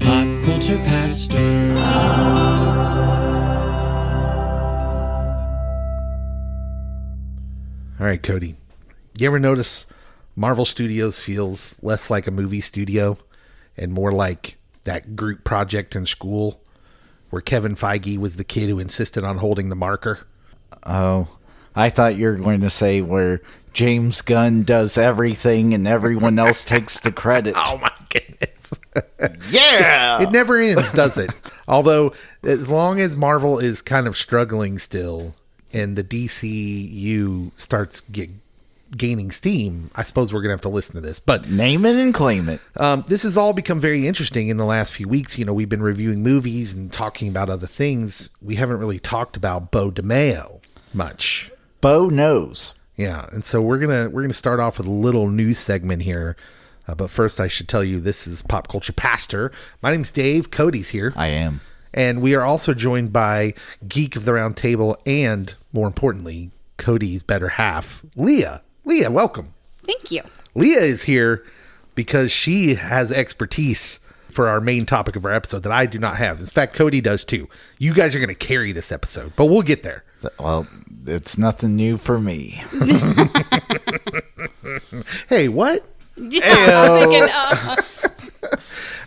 Pop Culture Pastor. All right, Cody. You ever notice Marvel Studios feels less like a movie studio and more like that group project in school where Kevin Feige was the kid who insisted on holding the marker? Oh, I thought you were going to say where James Gunn does everything and everyone else takes the credit. Oh, my goodness. Yeah! It never ends, does it? Although, as long as Marvel is kind of struggling still and the DCU starts gaining steam, I suppose we're going to have to listen to this. But name it and claim it. This has all become very interesting in the last few weeks. You know, we've been reviewing movies and talking about other things. We haven't really talked about Beau DeMayo much. Beau knows. Yeah, and so we're gonna start off with a little news segment here. But first, I should tell you, this is Pop Culture Pastor. My name's Dave. Cody's here. I am. And we are also joined by Geek of the Round Table and, more importantly, Cody's better half, Leah. Leah, welcome. Thank you. Leah is here because she has expertise for our main topic of our episode that I do not have. In fact, Cody does too. You guys are going to carry this episode, but we'll get there. Well, it's nothing new for me. Hey, what? Yeah,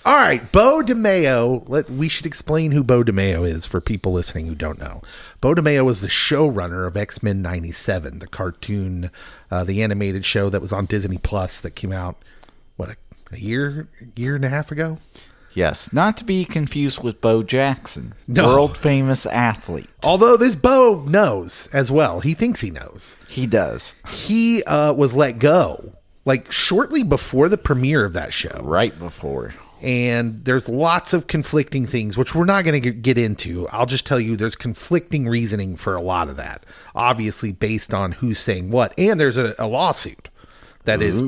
All right, Beau DeMayo. We should explain who Beau DeMayo is for people listening who don't know. Beau DeMayo was the showrunner of X-Men 97, the cartoon, the animated show that was on Disney Plus that came out, a year and a half ago? Yes, not to be confused with Bo Jackson, No. world famous athlete. Although this Beau knows as well. He thinks he knows. He does. He was let go shortly before the premiere of that show. Right before. And there's lots of conflicting things, which we're not going to get into. I'll just tell you there's conflicting reasoning for a lot of that, obviously based on who's saying what. And there's a lawsuit that is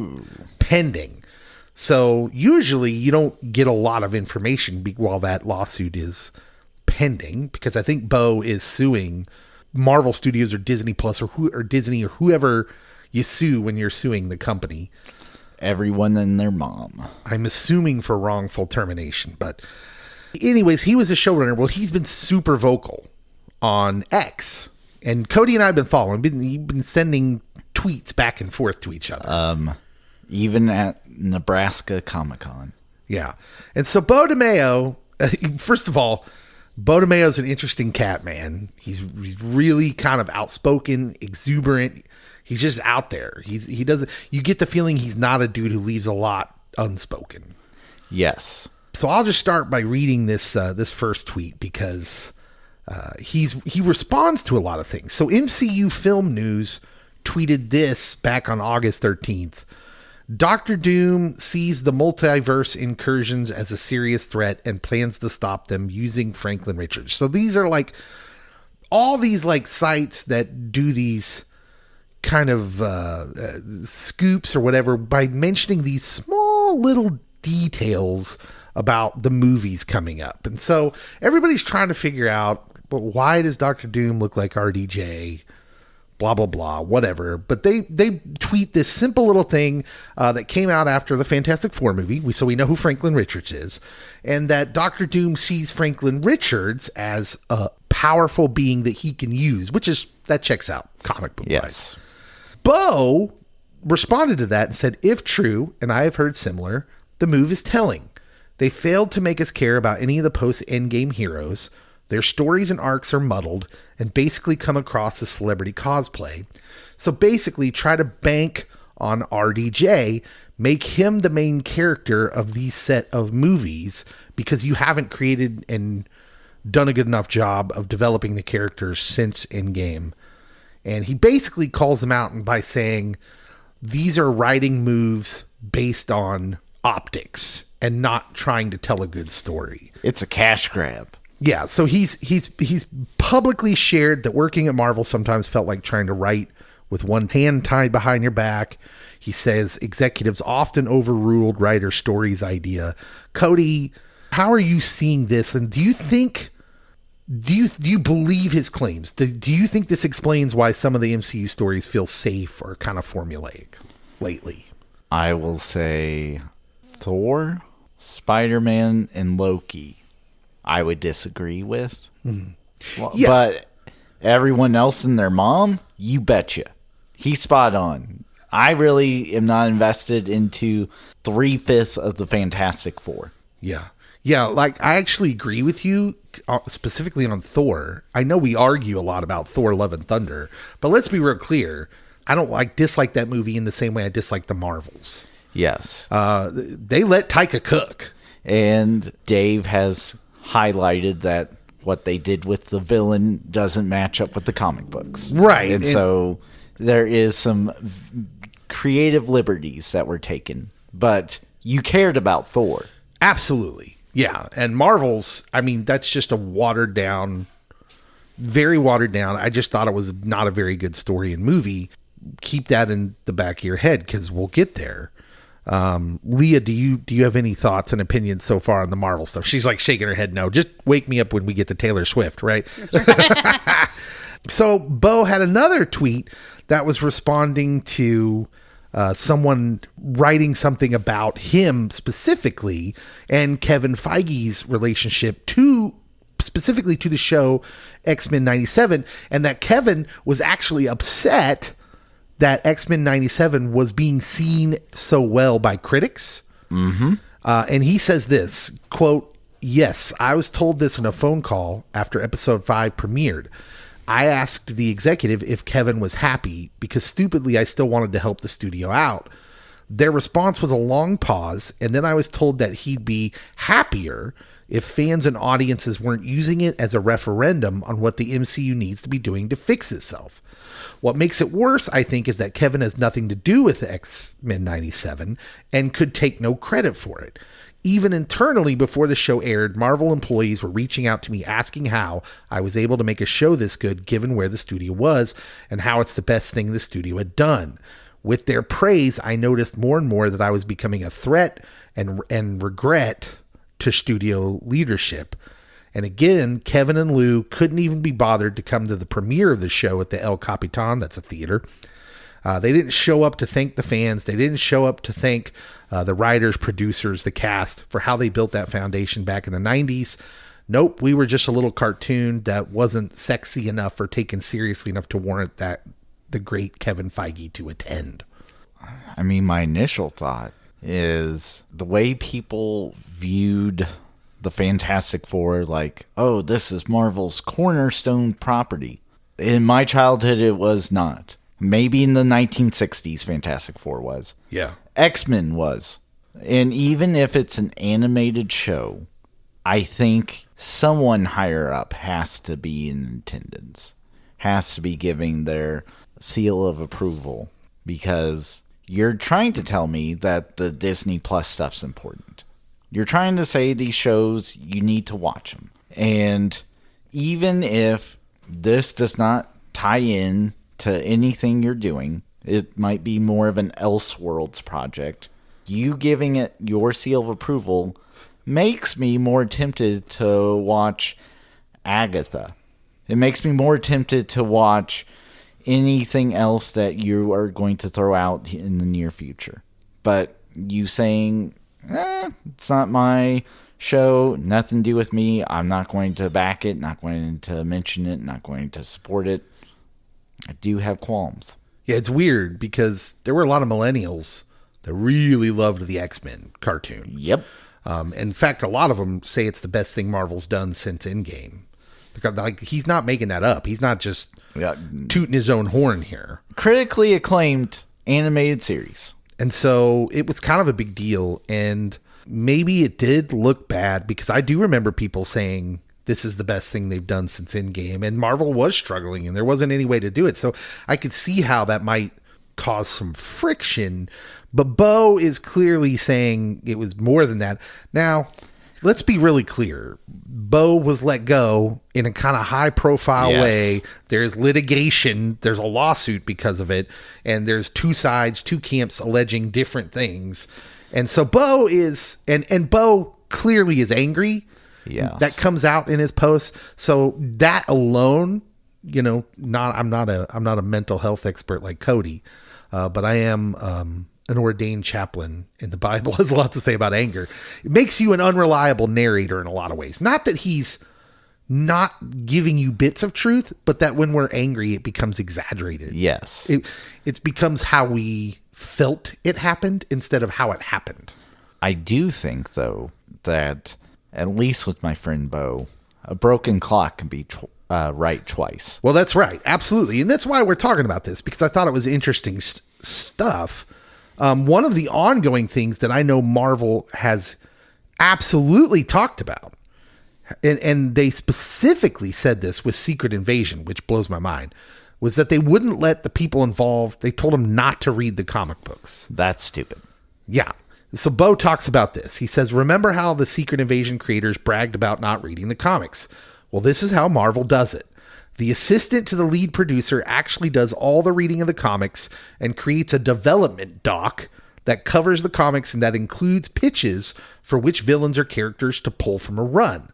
pending. So usually you don't get a lot of information while that lawsuit is pending, because I think Beau is suing Marvel Studios or Disney Plus or Disney or whoever you sue when you're suing the company. Everyone and their mom. I'm assuming for wrongful termination. But anyways, he was a showrunner. Well, he's been super vocal on X. And Cody and I have been following. He's been sending tweets back and forth to each other. Even at Nebraska Comic-Con. Yeah. And so Beau DeMayo, first of all, Beau DeMayo's an interesting cat, man. He's really kind of outspoken, exuberant. He's just out there. He doesn't. You get the feeling he's not a dude who leaves a lot unspoken. Yes. So I'll just start by reading this first tweet because he responds to a lot of things. So MCU Film News tweeted this back on August 13th. Dr. Doom sees the multiverse incursions as a serious threat and plans to stop them using Franklin Richards. So these are all these sites that do these kind of scoops or whatever by mentioning these small little details about the movies coming up. And so everybody's trying to figure out, but why does Dr. Doom look like RDJ? Blah, blah, blah, whatever. But they tweet this simple little thing that came out after the Fantastic Four movie. So we know who Franklin Richards is. And that Dr. Doom sees Franklin Richards as a powerful being that he can use, that checks out comic book Yes. wise. Beau responded to that and said, if true, and I have heard similar, the move is telling. They failed to make us care about any of the post-Endgame heroes. Their stories and arcs are muddled and basically come across as celebrity cosplay. So basically try to bank on RDJ, make him the main character of these set of movies because you haven't created and done a good enough job of developing the characters since Endgame. And he basically calls them out by saying these are writing moves based on optics and not trying to tell a good story. It's a cash grab. Yeah, so he's publicly shared that working at Marvel sometimes felt like trying to write with one hand tied behind your back. He says executives often overruled writer stories idea. Cody, how are you seeing this? And do you believe his claims? Do you think this explains why some of the MCU stories feel safe or kind of formulaic lately? I will say Thor Spider-Man and Loki, I would disagree with. Well, Yeah. but everyone else and their mom, you betcha. He's spot on. I really am not invested into 3/5 of the Fantastic Four. Yeah. Yeah, like I actually agree with you specifically on Thor. I know we argue a lot about Thor Love and Thunder, but let's be real clear. I don't dislike that movie in the same way I dislike the Marvels. Yes. They let Taika cook. And Dave has highlighted that what they did with the villain doesn't match up with the comic books. Right. And so there is some creative liberties that were taken. But you cared about Thor. Absolutely. Yeah. And Marvels, I mean, that's just a watered down, very watered down. I just thought it was not a very good story and movie. Keep that in the back of your head because we'll get there. Leah, do you have any thoughts and opinions so far on the Marvel stuff? She's like shaking her head no. Just wake me up when we get to Taylor Swift, right? That's right. So Bo had another tweet that was responding to someone writing something about him specifically and Kevin Feige's relationship specifically to the show X-Men 97, and that Kevin was actually upset that X-Men 97 was being seen so well by critics. Mm-hmm. And he says this, quote, "Yes, I was told this in a phone call after episode 5 premiered. I asked the executive if Kevin was happy because stupidly I still wanted to help the studio out. Their response was a long pause, and then I was told that he'd be happier if fans and audiences weren't using it as a referendum on what the MCU needs to be doing to fix itself. What makes it worse, I think, is that Kevin has nothing to do with X-Men 97 and could take no credit for it. Even internally, before the show aired, Marvel employees were reaching out to me asking how I was able to make a show this good given where the studio was and how it's the best thing the studio had done. With their praise, I noticed more and more that I was becoming a threat and regret to studio leadership. And again, Kevin and Lou couldn't even be bothered to come to the premiere of the show at the El Capitan, that's a theater. They didn't show up to thank the fans. They didn't show up to thank the writers, producers, the cast for how they built that foundation back in the 90s. Nope, we were just a little cartoon that wasn't sexy enough or taken seriously enough to warrant that the great Kevin Feige to attend." I mean, my initial thought is the way people viewed the Fantastic Four, like, oh, this is Marvel's cornerstone property. In my childhood, it was not. Maybe in the 1960s, Fantastic Four was. Yeah. X-Men was. And even if it's an animated show, I think someone higher up has to be in attendance, has to be giving their seal of approval, because you're trying to tell me that the Disney Plus stuff's important. You're trying to say these shows, you need to watch them. And even if this does not tie in to anything you're doing, it might be more of an Elseworlds project, you giving it your seal of approval makes me more tempted to watch Agatha. It makes me more tempted to watch anything else that you are going to throw out in the near future. But you saying, it's not my show, nothing to do with me, I'm not going to back it, not going to mention it, not going to support it, I do have qualms. Yeah, it's weird because there were a lot of millennials that really loved the X-Men cartoon. Yep. In fact, a lot of them say it's the best thing Marvel's done since Endgame. Because, like, he's not making that up. He's not just tooting his own horn here. Critically acclaimed animated series. And so it was kind of a big deal. And maybe it did look bad because I do remember people saying this is the best thing they've done since Endgame. And Marvel was struggling and there wasn't any way to do it. So I could see how that might cause some friction. But Bo is clearly saying it was more than that. Now, let's be really clear. Bo was let go in a kind of high profile way. There's litigation. There's a lawsuit because of it. And there's two sides, two camps alleging different things. And so Bo is, and Bo clearly is angry. Yes. That comes out in his posts. So that alone, you know, I'm not a mental health expert like Cody, but I am an ordained chaplain in the Bible has a lot to say about anger. It makes you an unreliable narrator in a lot of ways. Not that he's not giving you bits of truth, but that when we're angry, it becomes exaggerated. Yes. It becomes how we felt it happened instead of how it happened. I do think, though, that at least with my friend Bo, a broken clock can be right twice. Well, that's right. Absolutely. And that's why we're talking about this, because I thought it was interesting stuff. One of the ongoing things that I know Marvel has absolutely talked about, and they specifically said this with Secret Invasion, which blows my mind, was that they wouldn't let the people involved, they told them not to read the comic books. That's stupid. Yeah. So Bo talks about this. He says, remember how the Secret Invasion creators bragged about not reading the comics? Well, this is how Marvel does it. The assistant to the lead producer actually does all the reading of the comics and creates a development doc that covers the comics and that includes pitches for which villains or characters to pull from a run.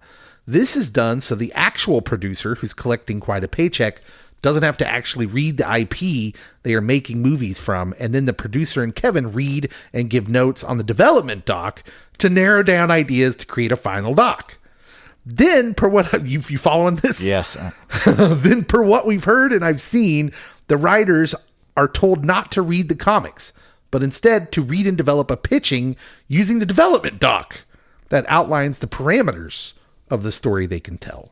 This is done so the actual producer, who's collecting quite a paycheck, doesn't have to actually read the IP they are making movies from, and then the producer and Kevin read and give notes on the development doc to narrow down ideas to create a final doc. Then, per what you following this? Yes. Then, per what we've heard and I've seen, the writers are told not to read the comics, but instead to read and develop a pitching using the development doc that outlines the parameters of the story they can tell.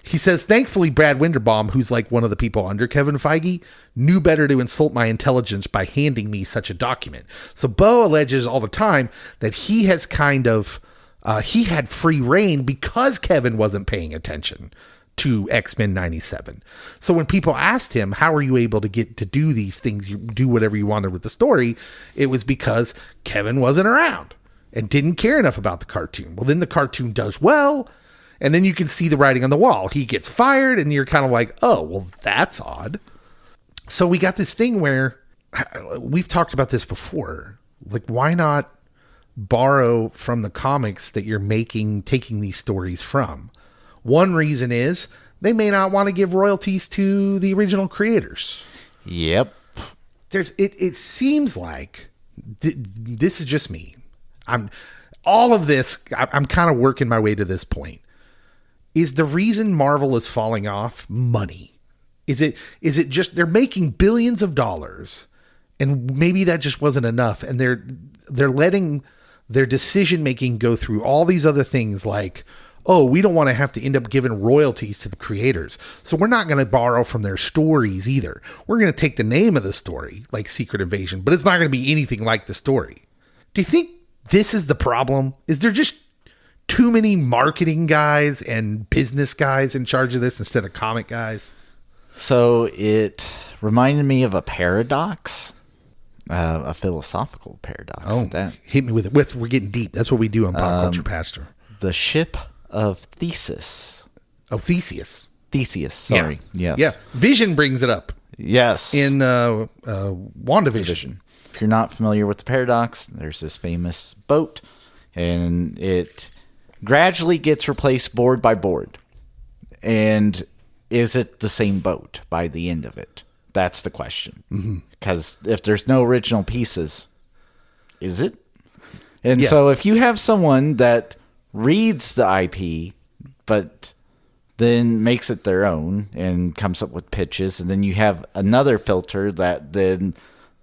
He says, thankfully, Brad Winderbaum, who's like one of the people under Kevin Feige, knew better to insult my intelligence by handing me such a document. So Bo alleges all the time that he has kind of, he had free reign because Kevin wasn't paying attention to X-Men 97. So when people asked him, how are you able to get to do these things, you do whatever you wanted with the story, it was because Kevin wasn't around and didn't care enough about the cartoon. Well, then the cartoon does well, and then you can see the writing on the wall. He gets fired, and you're kind of like, oh, well, that's odd. So we got this thing where we've talked about this before. Like, why not borrow from the comics that you're taking these stories from? One reason is they may not want to give royalties to the original creators. Yep. It seems like this is just me. I'm kind of working my way to this point. Is the reason Marvel is falling off money? Is it just they're making billions of dollars and maybe that just wasn't enough, and they're letting their decision making go through all these other things like, oh, we don't want to have to end up giving royalties to the creators, so we're not going to borrow from their stories either. We're going to take the name of the story, like Secret Invasion, but it's not going to be anything like the story. Do you think this is the problem? Is there just too many marketing guys and business guys in charge of this instead of comic guys? So it reminded me of a paradox, a philosophical paradox. Oh, hit me with it. We're getting deep. That's what we do on Pop Culture Pastor. The ship of Theseus. Oh, Theseus. Theseus, sorry. Yeah. Yes. Yeah. Vision brings it up. Yes. In WandaVision. If you're not familiar with the paradox, there's this famous boat, and it gradually gets replaced board by board. And is it the same boat by the end of it? That's the question. Because if there's no original pieces, is it? And so if you have someone that reads the IP, but then makes it their own and comes up with pitches, and then you have another filter that then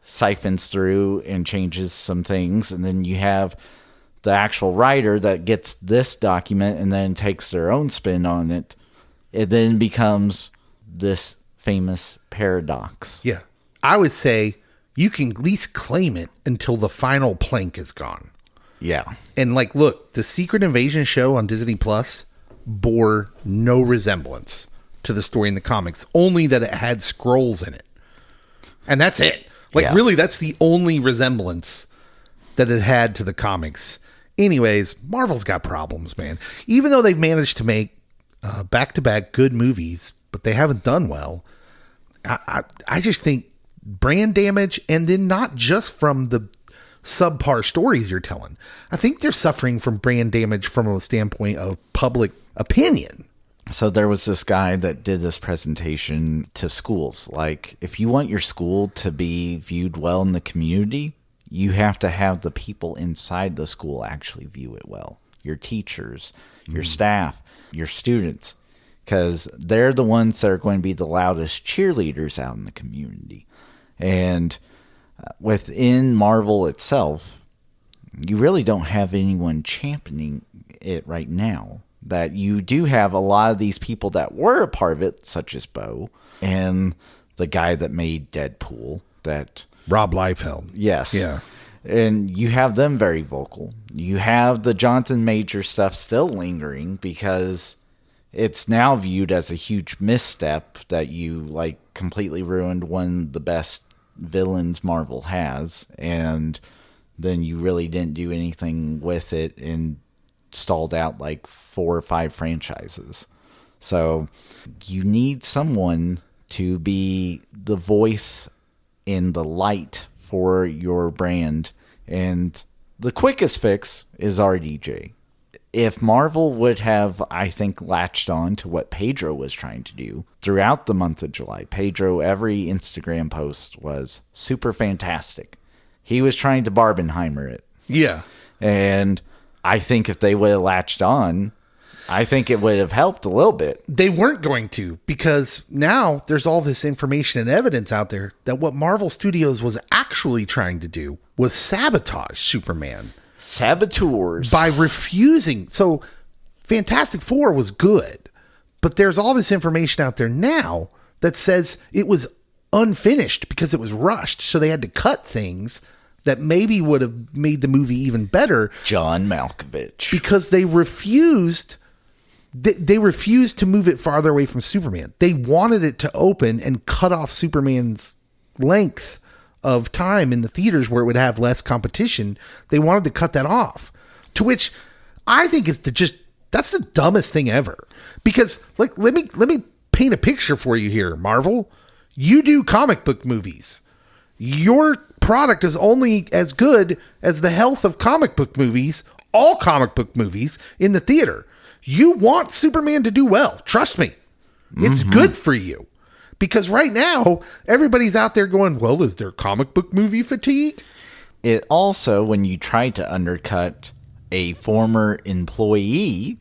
siphons through and changes some things, and then you have the actual writer that gets this document and then takes their own spin on it, it then becomes this famous paradox. Yeah. I would say you can at least claim it until the final plank is gone. Yeah. And like, look, the Secret Invasion show on Disney Plus bore no resemblance to the story in the comics, only that it had scrolls in it. And that's it. Like, really, that's the only resemblance that it had to the comics. Anyways, Marvel's got problems, man. Even though they've managed to make back-to-back good movies, but they haven't done well, I just think brand damage, and then not just from the subpar stories you're telling. I think they're suffering from brand damage from a standpoint of public opinion. So there was this guy that did this presentation to schools. Like, if you want your school to be viewed well in the community, you have to have the people inside the school actually view it well. Your teachers, your staff, your students, because they're the ones that are going to be the loudest cheerleaders out in the community. And within Marvel itself, you really don't have anyone championing it right now. That you do have a lot of these people that were a part of it, such as Bo and the guy that made Deadpool, that Rob Liefeld. yes, Yeah. and you have them very vocal. You have the Jonathan Major stuff still lingering because it's now viewed as a huge misstep that you like completely ruined one of the best villains Marvel has, and then you really didn't do anything with it and stalled out like 4 or 5 franchises. So you need someone to be the voice in the light for your brand, and the quickest fix is RDJ. If Marvel would have, I think, latched on to what Pedro was trying to do throughout the month of July, Pedro, every Instagram post was super fantastic. He was trying to Barbenheimer it. Yeah. And I think if they would have latched on, I think it would have helped a little bit. They weren't going to, because now there's all this information and evidence out there that what Marvel Studios was actually trying to do was sabotage Superman. Saboteurs. By refusing. So Fantastic Four was good, but there's all this information out there now that says it was unfinished because it was rushed. So they had to cut things that maybe would have made the movie even better. John Malkovich. Because they refused. They refused to move it farther away from Superman. They wanted it to open and cut off Superman's length of time in the theaters where it would have less competition. They wanted to cut that off, to which I think is that's the dumbest thing ever. Because like, let me paint a picture for you here, Marvel. You do comic book movies. Your product is only as good as the health of comic book movies, all comic book movies in the theater. You want Superman to do well. Trust me. It's good for you. Because right now, everybody's out there going, well, is there comic book movie fatigue? It also, when you try to undercut a former employee,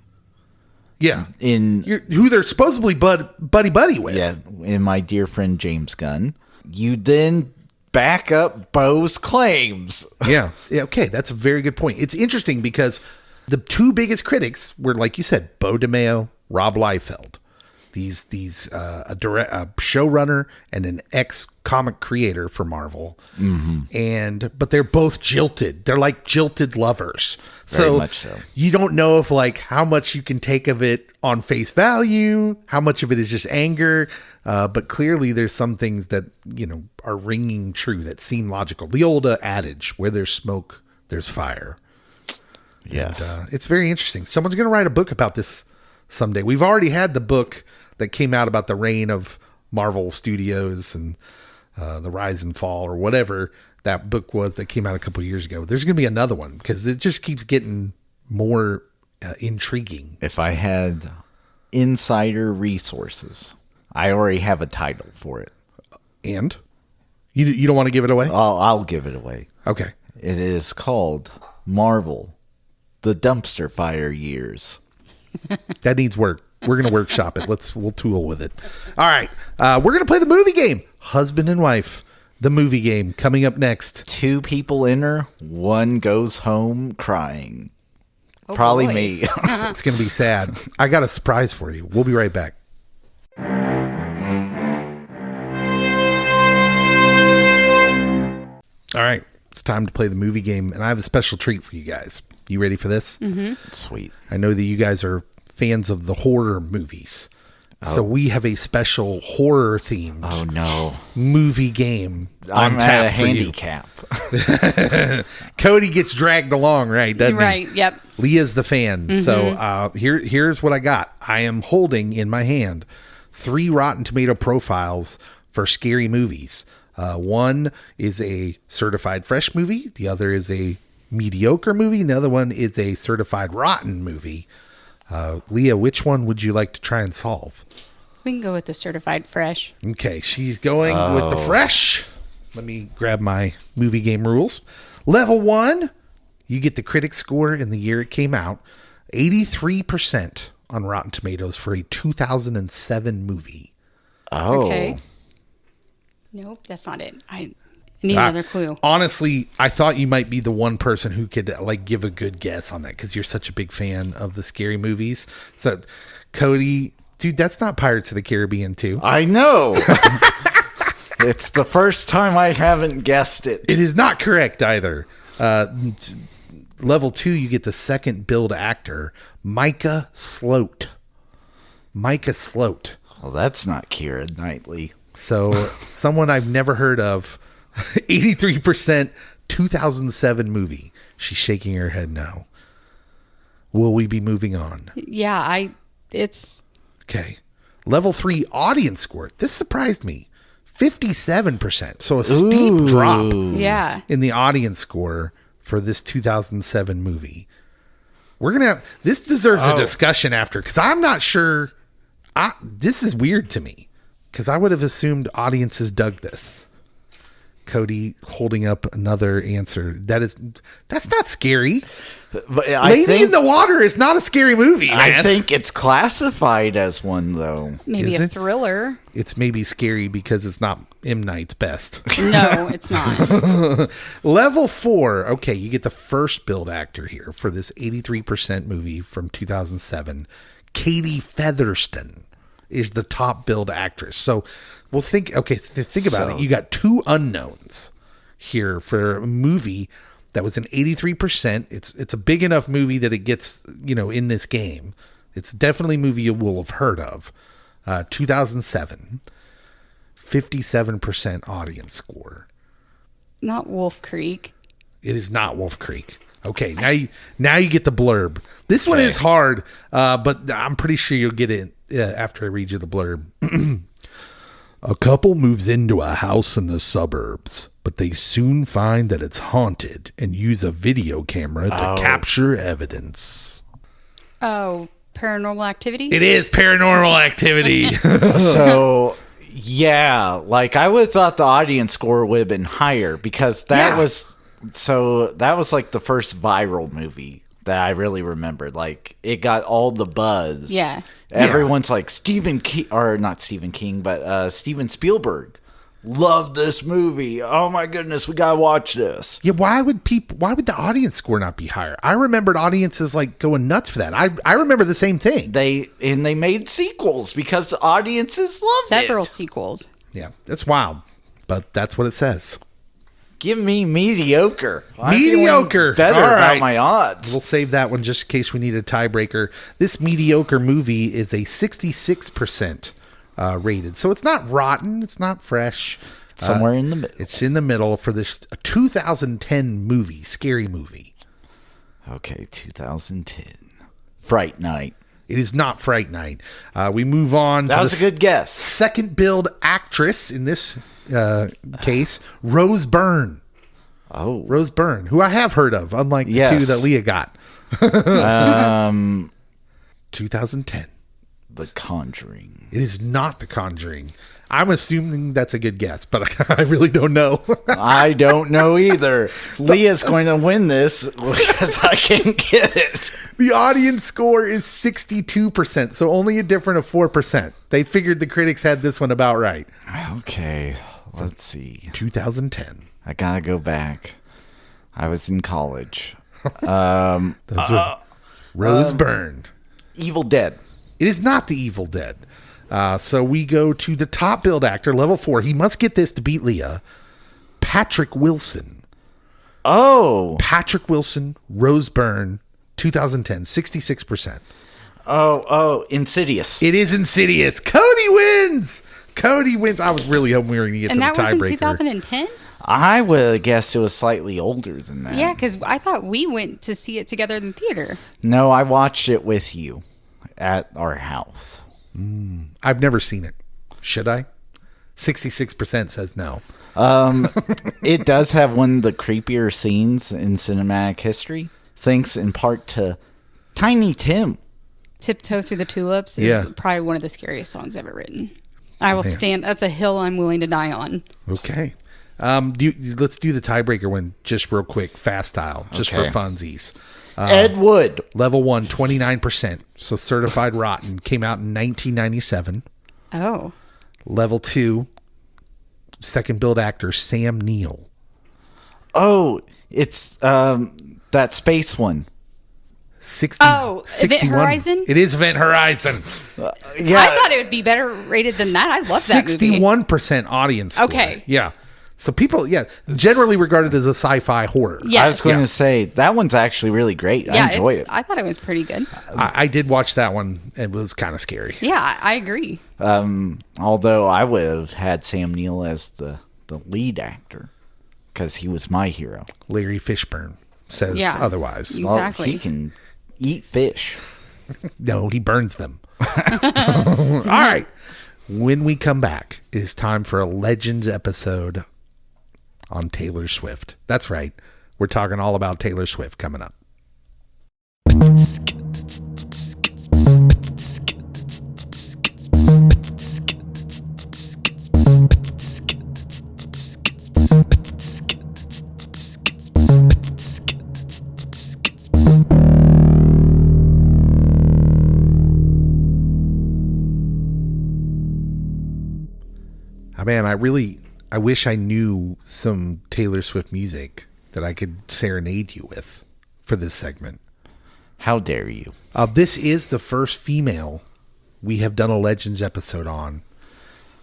Yeah. in who they're supposedly buddy with. yeah, in my dear friend James Gunn, you then back up Bo's claims. Yeah. Okay. That's a very good point. It's interesting because the two biggest critics were, like you said, Bo DeMeo, Rob Liefeld. These a showrunner and an ex-comic creator for Marvel. But they're both jilted. They're like jilted lovers. Very much so. You don't know if like how much you can take of it on face value, how much of it is just anger. But clearly there's some things that, are ringing true that seem logical. The old adage, where there's smoke, there's fire. Yes. And, it's very interesting. Someone's going to write a book about this someday. We've already had the book that came out about the reign of Marvel Studios and the rise and fall, or whatever that book was that came out a couple of years ago. There's going to be another one because it just keeps getting more intriguing. If I had insider resources, I already have a title for it. And you don't want to give it away? I'll give it away. Okay. It is called Marvel, the Dumpster Fire Years. That needs work. We're going to workshop it. We'll tool with it. All right. We're going to play the movie game. Husband and wife. The movie game coming up next. 2 people enter, 1 goes home crying. Probably boy. me. It's going to be sad. I got a surprise for you. We'll be right back. All right. It's time to play the movie game, and I have a special treat for you guys. You ready for this? Sweet. I know that you guys are fans of the horror movies. So we have a special horror themed Oh no. movie game on I'm tap at a for you. handicap. Cody gets dragged along, right? Doesn't he? Right. Yep. Leah's the fan. So here's what I got. I am holding in my hand 3 Rotten Tomato profiles for scary movies. One is a certified fresh movie. The other is a mediocre movie. And the other one is a certified rotten movie. Leah, which one would you like to try and solve? We can go with the certified fresh. Okay, she's going with the fresh. Let me grab my movie game rules. Level 1, you get the critic score in the year it came out. 83% on Rotten Tomatoes for a 2007 movie. Oh. Okay. Nope, that's not it. I need another clue. Honestly, I thought you might be the one person who could like give a good guess on that because you're such a big fan of the scary movies. So, Cody, dude, that's not Pirates of the Caribbean 2. I know. It's the first time I haven't guessed it. It is not correct either. Level 2, you get the second billed actor, Micah Sloat. Micah Sloat. Well, that's not Keira Knightley. So, someone I've never heard of. 83% 2007 movie. She's shaking her head no. Will we be moving on? Yeah, it's... Okay. Level 3 audience score. This surprised me. 57%. So a steep drop Yeah. in the audience score for this 2007 movie. We're going to... This deserves a discussion after, because I'm not sure... this is weird to me, because I would have assumed audiences dug this. Cody holding up another answer. That's not scary. But Lady in the Water is not a scary movie, man. I think it's classified as one, though. Maybe Is a it? thriller. It's maybe scary because it's not M. Night's best. No, it's not. Level 4. Okay, you get the first billed actor here for this 83% movie from 2007. Katie Featherston is the top billed actress. So we'll think, okay, so think about it. You got two unknowns here for a movie that was an 83%. It's a big enough movie that it gets, in this game. It's definitely a movie you will have heard of. 2007, 57% audience score. Not Wolf Creek. It is not Wolf Creek. Okay, now you get the blurb. This one is hard, but I'm pretty sure you'll get it after I read you the blurb. A couple moves into a house in the suburbs, but they soon find that it's haunted and use a video camera to capture evidence. Oh, Paranormal Activity? It is Paranormal Activity. So, yeah, like I would have thought the audience score would have been higher because that was like the first viral movie that I really remembered. Like it got all the buzz. Yeah. Everyone's like Steven Spielberg loved this movie. Oh my goodness, we gotta watch this. Yeah, why would the audience score not be higher? I remembered audiences like going nuts for that. I remember the same thing. They made sequels because the audiences loved Several it. sequels. Yeah, that's wild, but that's what it says. Give me mediocre. Mediocre. I'm feeling better All about right. my odds. We'll save that one just in case we need a tiebreaker. This mediocre movie is a 66% rated. So it's not rotten. It's not fresh. Somewhere in the middle. It's in the middle for this 2010 movie, scary movie. Okay, 2010. Fright Night. It is not Fright Night. We move on. That was a good guess. Second billed actress in this case, Rose Byrne. Oh. Rose Byrne, who I have heard of, unlike the two that Leah got. 2010. The Conjuring. It is not The Conjuring. I'm assuming that's a good guess, but I really don't know. I don't know either. Leah's going to win this because I can't get it. The audience score is 62%, so only a difference of 4%. They figured the critics had this one about right. Okay, let's see. 2010. I gotta go back. I was in college. Rose Byrne. Evil Dead. It is not The Evil Dead. So we go to the top billed actor, level 4. He must get this to beat Leah. Patrick Wilson. Oh. Patrick Wilson, Rose Byrne, 2010, 66%. Oh, Insidious. It is Insidious. Cody wins. I was really hoping we were going to get And to that the was in tiebreaker. 2010? I would have guessed it was slightly older than that. Yeah, because I thought we went to see it together in the theater. No, I watched it with you at our house. I've never seen it. Should I? 66% says no. It does have one of the creepier scenes in cinematic history, thanks in part to Tiny Tim. Tiptoe Through the Tulips is Yeah. probably one of the scariest songs ever written. I will stand. That's a hill I'm willing to die on. Okay. Let's do the tiebreaker one just real quick, fast style, just Okay. for funsies. Ed Wood. Level 1, 29%. So certified rotten. Came out in 1997. Oh. Level 2, second build actor Sam Neill. Oh, it's that space one. 60, Oh, Event 61. Horizon? It is Event Horizon. Yeah. I thought it would be better rated than that. I love that movie. 61% audience score. Okay. Yeah. So people, generally regarded as a sci-fi horror. Yes. I was going to say that one's actually really great. I enjoy it. I thought it was pretty good. I did watch that one. It was kind of scary. Yeah, I agree. Although I would have had Sam Neill as the lead actor because he was my hero. Larry Fishburne says Yeah. otherwise. Well, Exactly. he can eat fish. No, he burns them. All right. When we come back, it is time for a Legends episode on Taylor Swift. That's right. We're talking all about Taylor Swift coming up. Man, I wish I knew some Taylor Swift music that I could serenade you with for this segment. How dare you? This is the first female we have done a Legends episode on.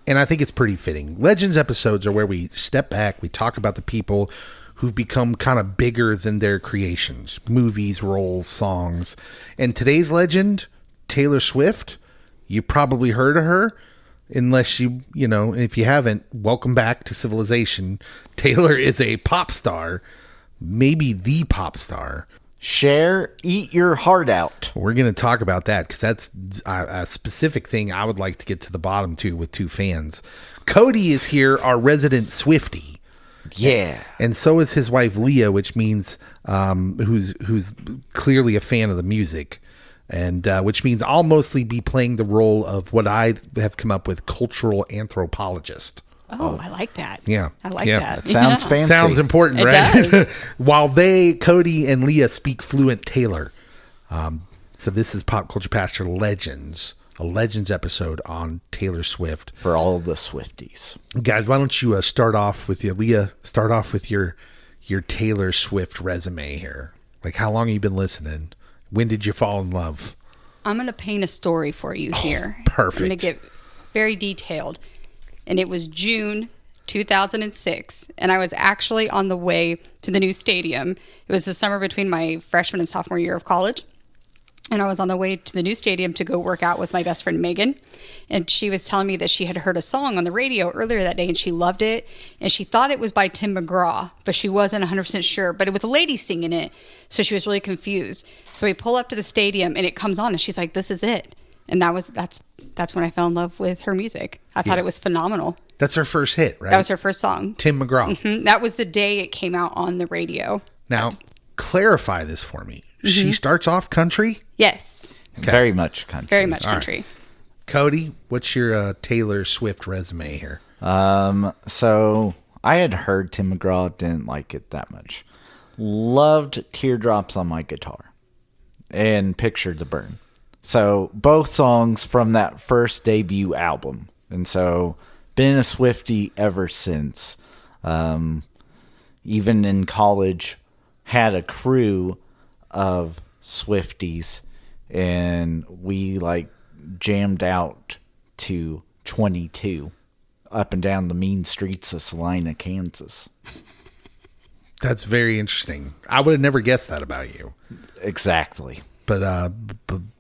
And I think it's pretty fitting. Legends episodes are where we step back, we talk about the people who've become kind of bigger than their creations. Movies, roles, songs. And today's legend, Taylor Swift, you probably heard of her. Unless if you haven't, welcome back to civilization. Taylor is a pop star, maybe the pop star. Eat your heart out. We're going to talk about that because that's a specific thing I would like to get to the bottom to with two fans. Cody is here, our resident Swiftie. Yeah. And so is his wife Leah, which means who's clearly a fan of the music. And which means I'll mostly be playing the role of what I have come up with, cultural anthropologist. Oh, I like that. Yeah. I like Yeah. that. That sounds fancy. Sounds important, It right? does. While Cody and Leah speak fluent Taylor. So this is Pop Culture Pastor Legends, a Legends episode on Taylor Swift. For all the Swifties. Guys, why don't you start off with Leah, start off with your Taylor Swift resume here. Like, how long have you been listening? When did you fall in love? I'm going to paint a story for you here. perfect. I'm going to get very detailed. And it was June 2006. And I was actually on the way to the new stadium. It was the summer between my freshman and sophomore year of college. And I was on the way to the new stadium to go work out with my best friend, Megan. And she was telling me that she had heard a song on the radio earlier that day and she loved it. And she thought it was by Tim McGraw, but she wasn't 100% sure. But it was a lady singing it. So she was really confused. So we pull up to the stadium and it comes on and she's like, this is it. And that's when I fell in love with her music. I thought it was phenomenal. That's her first hit, right? That was her first song. Tim McGraw. Mhm. That was the day it came out on the radio. Now, clarify this for me. She starts off country? Yes. Okay. Very much country. Very much All right. country. Cody, what's your Taylor Swift resume here? So I had heard Tim McGraw, didn't like it that much. Loved Teardrops on My Guitar and Picture to Burn. So both songs from that first debut album. And so been a Swiftie ever since. Even in college, had a crew of Swifties and we jammed out to 22 up and down the mean streets of Salina, Kansas. That's very interesting. I would have never guessed that about you. Exactly. But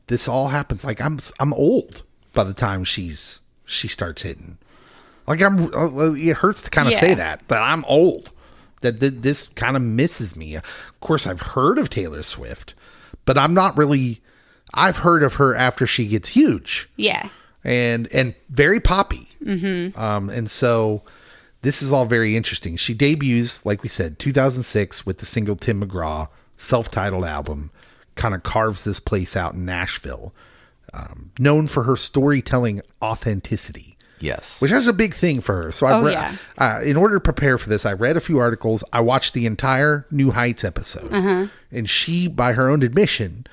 this all happens like I'm old by the time she starts hitting. Like it hurts to kind of say that, but I'm old. That this kind of misses me. Of course, I've heard of Taylor Swift, but I'm not really. I've heard of her after she gets huge. Yeah. And very poppy. Mm-hmm. And so this is all very interesting. She debuts, like we said, 2006 with the single Tim McGraw, self-titled album, kind of carves this place out in Nashville. Known for her storytelling authenticity. Yes. which is a big thing for her. So I've Oh, read, in order to prepare for this, I read a few articles. I watched the entire New Heights episode, and she, by her own admission,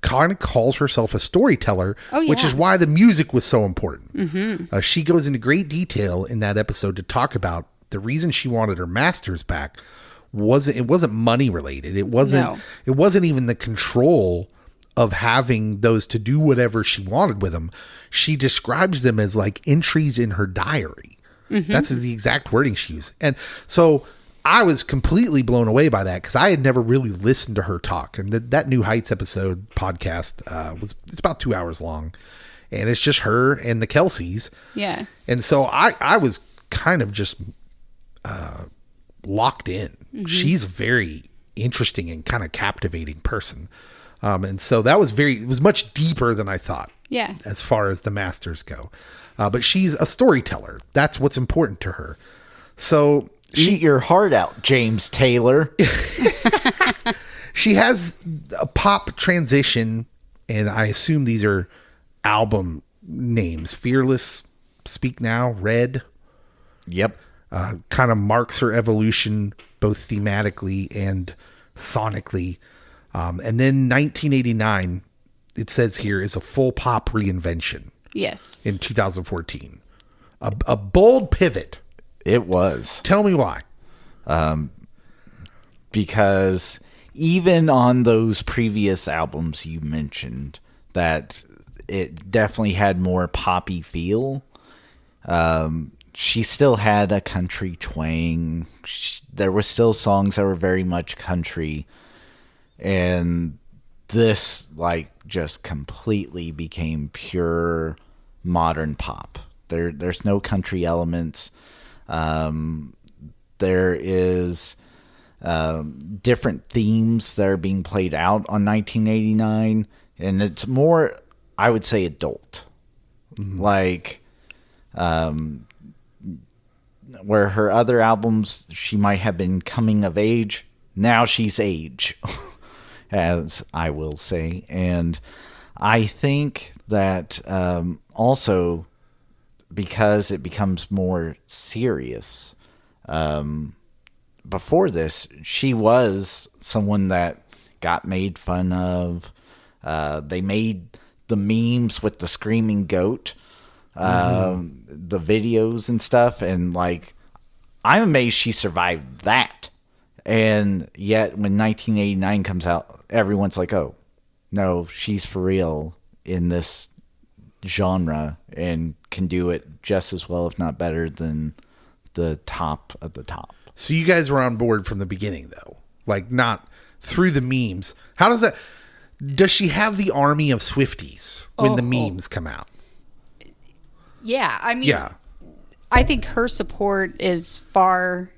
kind of calls herself a storyteller, which is why the music was so important. She goes into great detail in that episode to talk about the reason she wanted her masters back. It wasn't money related. It wasn't even the control of having those to do whatever she wanted with them. She describes them as like entries in her diary. That's the exact wording she used. And so I was completely blown away by that because I had never really listened to her talk. And that New Heights episode podcast it's about 2 hours long, and it's just her and the Kelces. Yeah. And so I was kind of just locked in. She's a very interesting and kind of captivating person. And so it was much deeper than I thought. Yeah. As far as the masters go. But she's a storyteller. That's what's important to her. So Eat your heart out, James Taylor. she has a pop transition, and I assume these are album names. Fearless, Speak Now, Red. Yep. Kind of marks her evolution both thematically and sonically. And then 1989, it says here, is a full pop reinvention. Yes. In 2014. A bold pivot. It was. Tell me why. Because even on those previous albums you mentioned, that it definitely had more poppy feel. She still had a country twang. There were still songs that were very much country. And this, like, just completely became pure modern pop. There's no country elements. There is different themes that are being played out on 1989, and it's more, I would say, adult. Like, where her other albums, she might have been coming of age. Now she's age, as I will say. And I think that also because it becomes more serious. Before this, she was someone that got made fun of. They made the memes with the screaming goat, the videos and stuff. And like, I'm amazed she survived that. And yet when 1989 comes out, everyone's like, oh, no, she's for real in this genre and can do it just as well, if not better, than the top of the top. So you guys were on board from the beginning, though, like not through the memes. How does that? Does she have the army of Swifties when the memes come out? Yeah, I mean, I think her support is far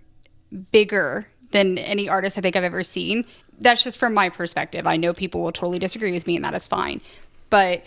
bigger than any artist I think I've ever seen. That's just from my perspective. I know people will totally disagree with me, and that is fine. But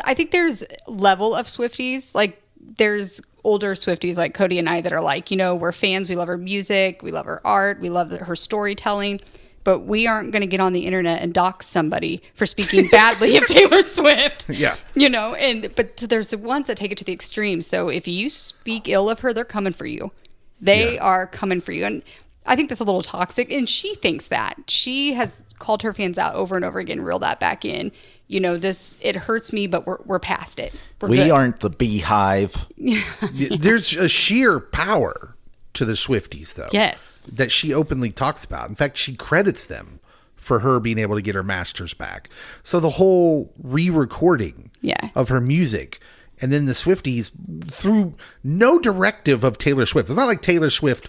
I think there's level of Swifties. Like, there's older Swifties like Cody and I that are like, we're fans. We love her music. We love her art. We love her storytelling. But we aren't going to get on the internet and dox somebody for speaking badly of Taylor Swift. Yeah. But there's the ones that take it to the extreme. So if you speak ill of her, they're coming for you. They are coming for you. And I think that's a little toxic. And she thinks that. She has called her fans out over and over again, reel that back in. It hurts me, but we're past it. We good. aren't the Beehive. There's a sheer power to the Swifties, though. Yes. That she openly talks about. In fact, she credits them for her being able to get her masters back. So the whole re-recording of her music, and then the Swifties, through no directive of Taylor Swift. It's not like Taylor Swift,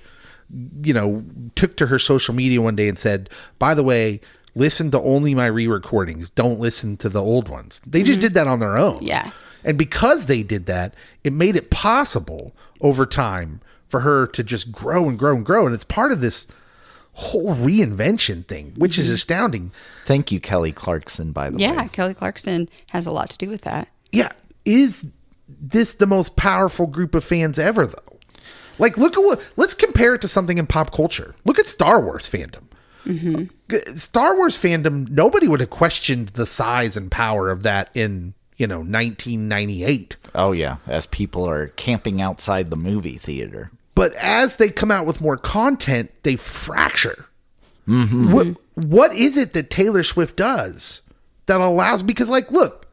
took to her social media one day and said, by the way, listen to only my re-recordings. Don't listen to the old ones. They just did that on their own. Yeah. And because they did that, it made it possible over time for her to just grow and grow and grow. And it's part of this whole reinvention thing, which is astounding. Thank you, Kelly Clarkson, by the way. Yeah, Kelly Clarkson has a lot to do with that. Yeah. Is this the most powerful group of fans ever, though? Like, let's compare it to something in pop culture. Look at Star Wars fandom. Star Wars fandom, nobody would have questioned the size and power of that in, 1998. Oh, yeah. As people are camping outside the movie theater. But as they come out with more content, they fracture. What is it that Taylor Swift does that allows, because like, look,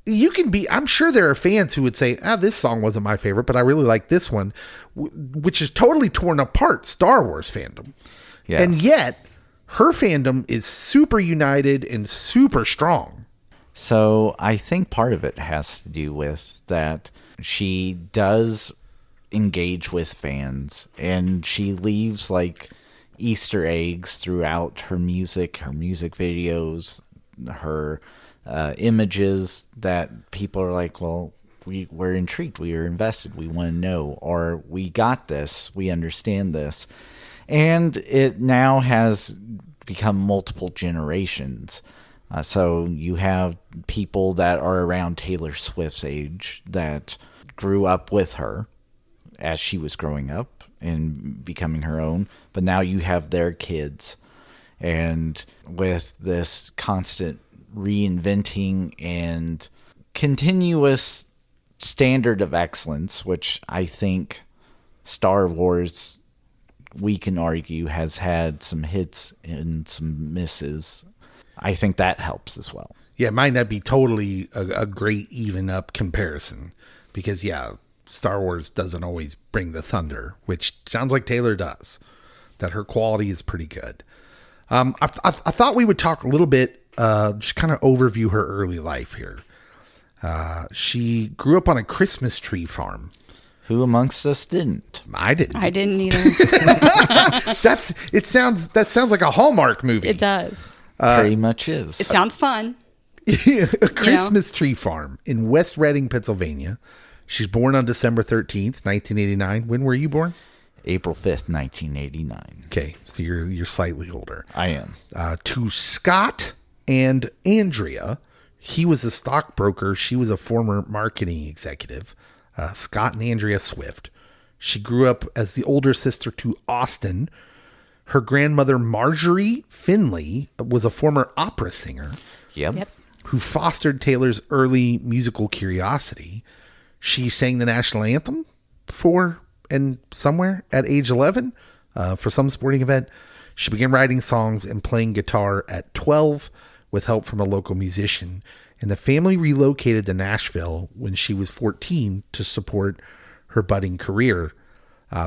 I'm sure there are fans who would say, this song wasn't my favorite, but I really like this one, which is totally torn apart Star Wars fandom. Yes. And yet her fandom is super united and super strong. So I think part of it has to do with that she does engage with fans, and she leaves like Easter eggs throughout her music videos, her images that people are like, well, we're intrigued, we are invested, we want to know, or we got this, we understand this. And it now has become multiple generations. So you have people that are around Taylor Swift's age that grew up with her as she was growing up and becoming her own, but now you have their kids, and with this constant reinventing and continuous standard of excellence, which I think Star Wars, we can argue, has had some hits and some misses. I think that helps as well. Yeah, it might not be totally a great even up comparison, because Star Wars doesn't always bring the thunder, which sounds like Taylor does, that her quality is pretty good. I thought we would talk a little bit, just kind of overview her early life here. She grew up on a Christmas tree farm. Who amongst us didn't? I didn't. I didn't either. That sounds like a Hallmark movie. It does. Pretty much is. It sounds fun. A Christmas tree farm in West Reading, Pennsylvania. She's born on December 13th, 1989. When were you born? April 5th, 1989. Okay, so you're slightly older. I am. To Scott and Andrea, he was a stockbroker. She was a former marketing executive. Scott and Andrea Swift. She grew up as the older sister to Austin. Her grandmother, Marjorie Finley, was a former opera singer. Yep. Who fostered Taylor's early musical curiosity. She sang the national anthem somewhere at age 11 for some sporting event. She began writing songs and playing guitar at 12 with help from a local musician. And the family relocated to Nashville when she was 14 to support her budding career.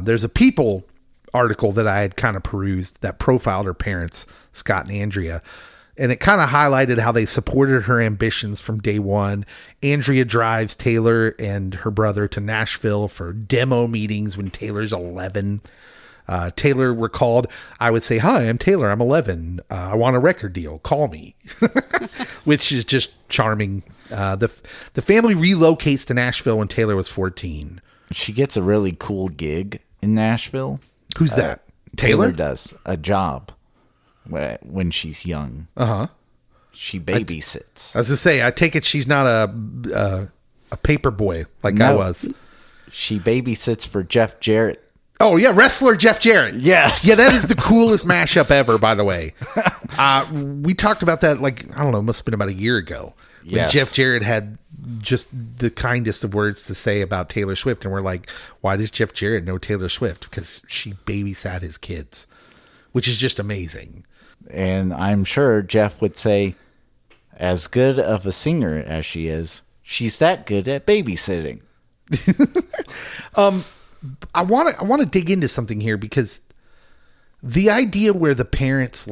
There's a People article that I had kind of perused that profiled her parents, Scott and Andrea. And it kind of highlighted how they supported her ambitions from day one. Andrea drives Taylor and her brother to Nashville for demo meetings when Taylor's 11. Taylor recalled, I would say, "Hi, I'm Taylor. I'm 11. I want a record deal. Call me," which is just charming. The family relocates to Nashville when Taylor was 14. She gets a really cool gig in Nashville. Who's that? Taylor does a job when she's young. She babysits. I was to say, I take it she's not a paper boy like I was. She babysits for Jeff Jarrett. Oh, yeah, wrestler Jeff Jarrett. Yes. Yeah, that is the coolest mashup ever, by the way. We talked about that, I don't know, must have been about a year ago. When Yes. Jeff Jarrett had just the kindest of words to say about Taylor Swift. And we're like, why does Jeff Jarrett know Taylor Swift? Because she babysat his kids, which is just amazing. And I'm sure Jeff would say, as good of a singer as she is, she's that good at babysitting. I want to dig into something here, because the idea where the parents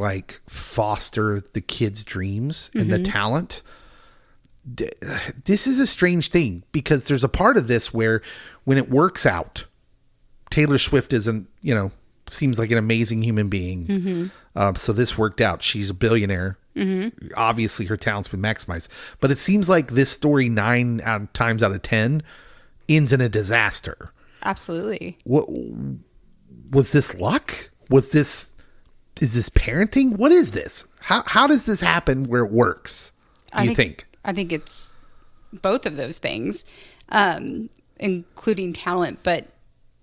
foster the kids' dreams and the talent, this is a strange thing, because there's a part of this where when it works out, Taylor Swift isn't, seems like an amazing human being. So this worked out. She's a billionaire. Obviously her talent's been maximized, but it seems like this story 9 times out of 10 ends in a disaster. Absolutely. What was this luck? Is this parenting? What is this? How does this happen where it works? I think it's both of those things, including talent. But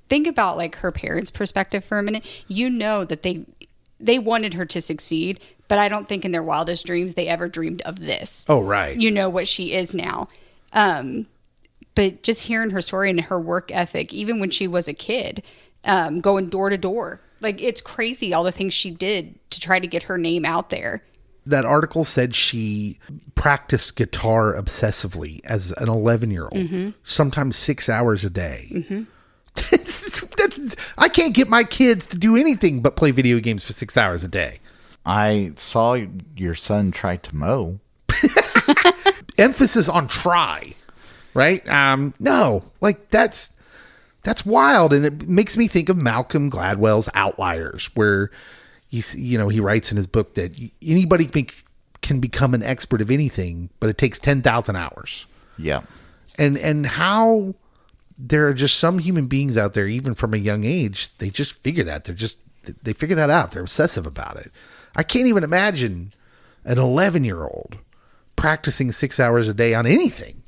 think about her parents' perspective for a minute. That they wanted her to succeed, but I don't think in their wildest dreams they ever dreamed of this. Oh, right. You know what she is now. But just hearing her story and her work ethic, even when she was a kid, going door to door, like it's crazy all the things she did to try to get her name out there. That article said she practiced guitar obsessively as an 11-year-old, sometimes 6 hours a day. I can't get my kids to do anything but play video games for 6 hours a day. I saw your son try to mow. Emphasis on try, right? No, like that's wild. And it makes me think of Malcolm Gladwell's Outliers, where he writes in his book that anybody can become an expert of anything, but it takes 10,000 hours. Yeah. And how there are just some human beings out there, even from a young age, they just figure that. They figure that out. They're obsessive about it. I can't even imagine an 11-year-old practicing 6 hours a day on anything.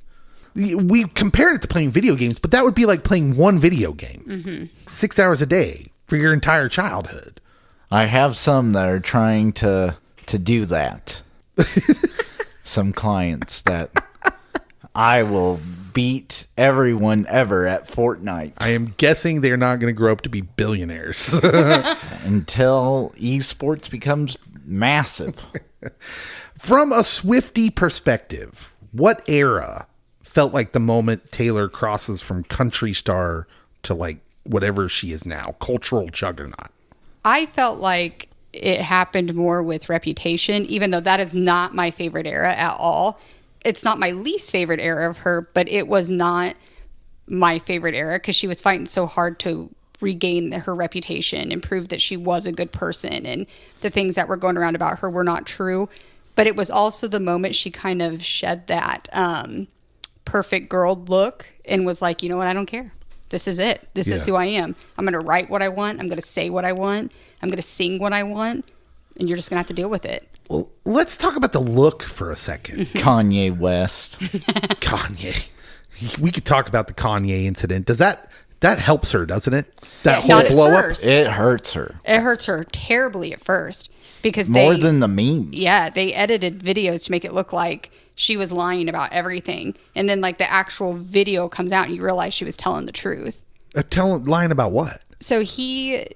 We compared it to playing video games, but that would be like playing one video game, 6 hours a day for your entire childhood. I have some that are trying to do that. Some clients that I will beat everyone ever at Fortnite. I am guessing they're not going to grow up to be billionaires. Until esports becomes massive. From a Swiftie perspective, what era felt like the moment Taylor crosses from country star to like whatever she is now, cultural juggernaut? I felt like it happened more with Reputation, even though that is not my favorite era at all. It's not my least favorite era of her, but it was not my favorite era because she was fighting so hard to regain her reputation and prove that she was a good person, and the things that were going around about her were not true. But it was also the moment she kind of shed that perfect girl look and was like, you know what, I don't care. This is it. This is who I am. I'm going to write what I want. I'm going to say what I want. I'm going to sing what I want. And you're just going to have to deal with it. Well, let's talk about the look for a second. Kanye West. Kanye. We could talk about the Kanye incident. Does that helps her, doesn't it? That Not whole at blow up. first. It hurts her. It hurts her terribly at first because More than the memes. Yeah, they edited videos to make it look like she was lying about everything. And then like the actual video comes out and you realize she was telling the truth. Lying about what? So he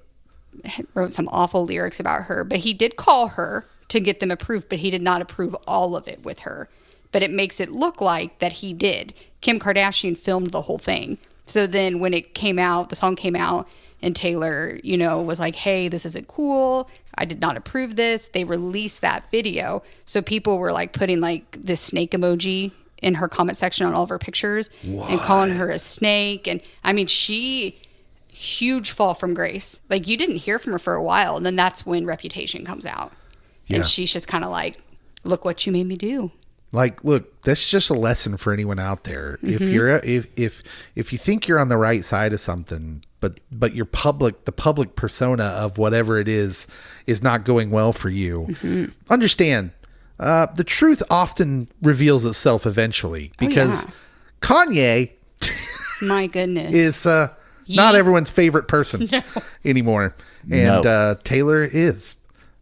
wrote some awful lyrics about her, but he did call her to get them approved, but he did not approve all of it with her. But it makes it look like that he did. Kim Kardashian filmed the whole thing. So then when it came out, the song came out, and Taylor, was like, hey, this isn't cool. I did not approve this. They released that video. So people were like putting like this snake emoji in her comment section on all of her pictures and calling her a snake. And I mean, huge fall from grace. Like you didn't hear from her for a while. And then that's when Reputation comes out. Yeah. And she's just kind of like, look what you made me do. Like, look, that's just a lesson for anyone out there. If you're if you think you're on the right side of something, but the public persona of whatever it is not going well for you, understand the truth often reveals itself eventually because Kanye, my goodness, is not everyone's favorite person anymore, and Taylor is,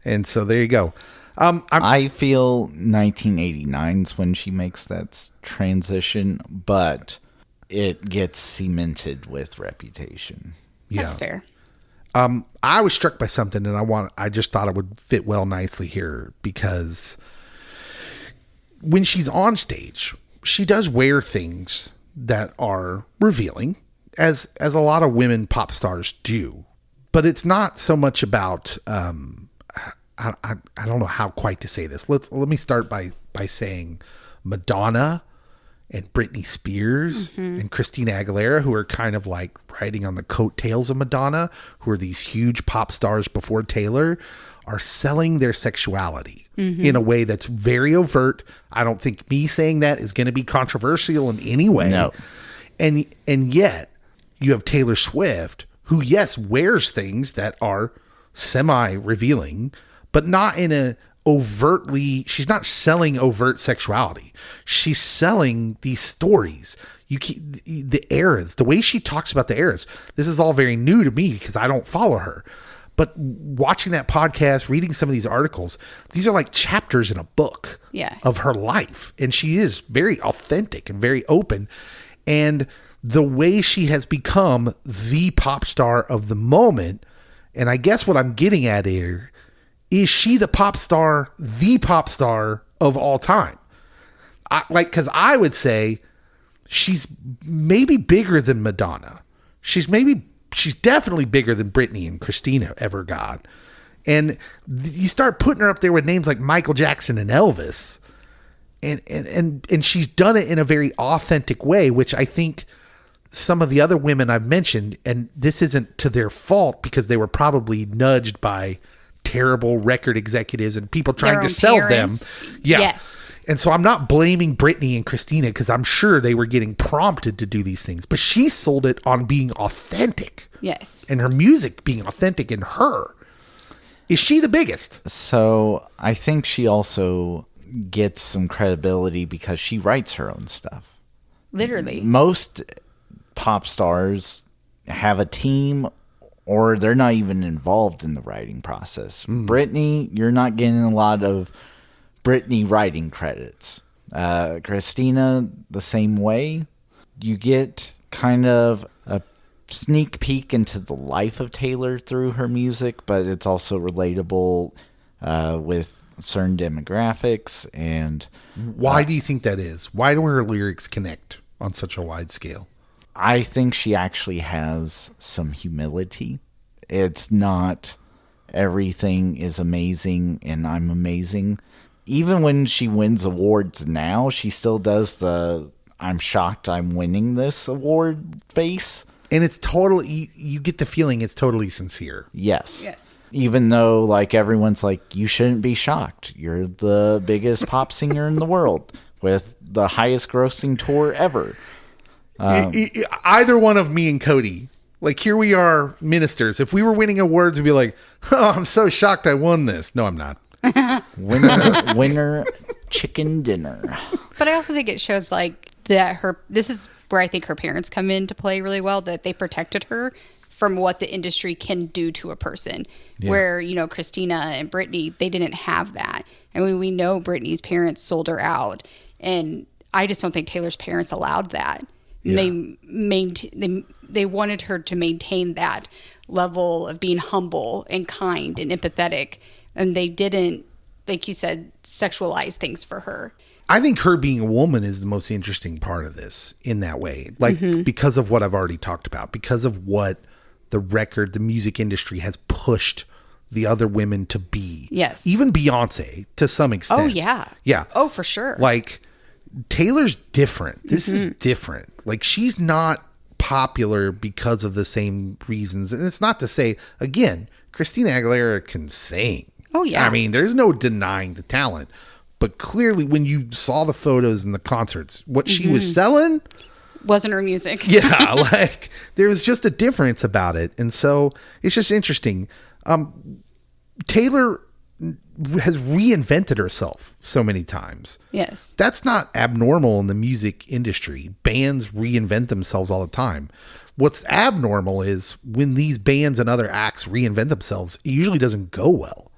and so there you go. I feel 1989's when she makes that transition, but it gets cemented with Reputation. That's fair. I was struck by something, and I just thought it would fit well nicely here because when she's on stage, she does wear things that are revealing, as a lot of women pop stars do, but it's not so much about. I don't know how quite to say this. Let me start by saying Madonna and Britney Spears and Christina Aguilera, who are kind of like riding on the coattails of Madonna, who are these huge pop stars before Taylor, are selling their sexuality in a way that's very overt. I don't think me saying that is going to be controversial in any way. No. And yet you have Taylor Swift, who, yes, wears things that are semi-revealing, but not in a overtly, she's not selling overt sexuality. She's selling these stories. The eras, the way she talks about the eras. This is all very new to me because I don't follow her. But watching that podcast, reading some of these articles, these are like chapters in a book of her life. And she is very authentic and very open. And the way she has become the pop star of the moment, and I guess what I'm getting at here, is she the pop star of all time? Because I would say she's maybe bigger than Madonna. She's definitely bigger than Britney and Christina ever got. And you start putting her up there with names like Michael Jackson and Elvis. And she's done it in a very authentic way, which I think some of the other women I've mentioned, and this isn't to their fault because they were probably nudged by terrible record executives and people trying to sell parents. them. Yeah. Yes. And so I'm not blaming Britney and Christina because I'm sure they were getting prompted to do these things, but she sold it on being authentic. Yes. And her music being authentic in her. Is she the biggest? So I think she also gets some credibility because she writes her own stuff. Literally. Most pop stars have a team or they're not even involved in the writing process. Britney, you're not getting a lot of Britney writing credits. Christina, the same way. You get kind of a sneak peek into the life of Taylor through her music, but it's also relatable with certain demographics. And why do you think that is? Why do her lyrics connect on such a wide scale? I think she actually has some humility. It's not everything is amazing and I'm amazing. Even when she wins awards now, she still does the I'm shocked I'm winning this award face. And it's totally, you get the feeling it's totally sincere. Yes. Yes. Even though like everyone's like, you shouldn't be shocked. You're the biggest pop singer in the world with the highest grossing tour ever. Either one of me and Cody, like here we are ministers. If we were winning awards, we'd be like, oh, I'm so shocked I won this. No, I'm not. Winner chicken dinner. But I also think it shows like that this is where I think her parents come into play really well, that they protected her from what the industry can do to a person. Yeah. Where, Christina and Britney, they didn't have that. I mean, we know Britney's parents sold her out. And I just don't think Taylor's parents allowed that. Yeah. They wanted her to maintain that level of being humble and kind and empathetic. And they didn't, like you said, sexualize things for her. I think her being a woman is the most interesting part of this in that way. Like, because of what I've already talked about, because of what the music industry has pushed the other women to be. Yes. Even Beyonce to some extent. Oh, yeah. Yeah. Oh, for sure. Like, Taylor's different. This is different. Like, she's not popular because of the same reasons. And it's not to say, again, Christina Aguilera can sing. Oh, yeah. I mean, there's no denying the talent. But clearly, when you saw the photos and the concerts, what she was selling wasn't her music. Yeah, like there was just a difference about it. And so it's just interesting. Taylor has reinvented herself so many times. Yes. That's not abnormal in the music industry. Bands reinvent themselves all the time. What's abnormal is when these bands and other acts reinvent themselves, it usually doesn't go well.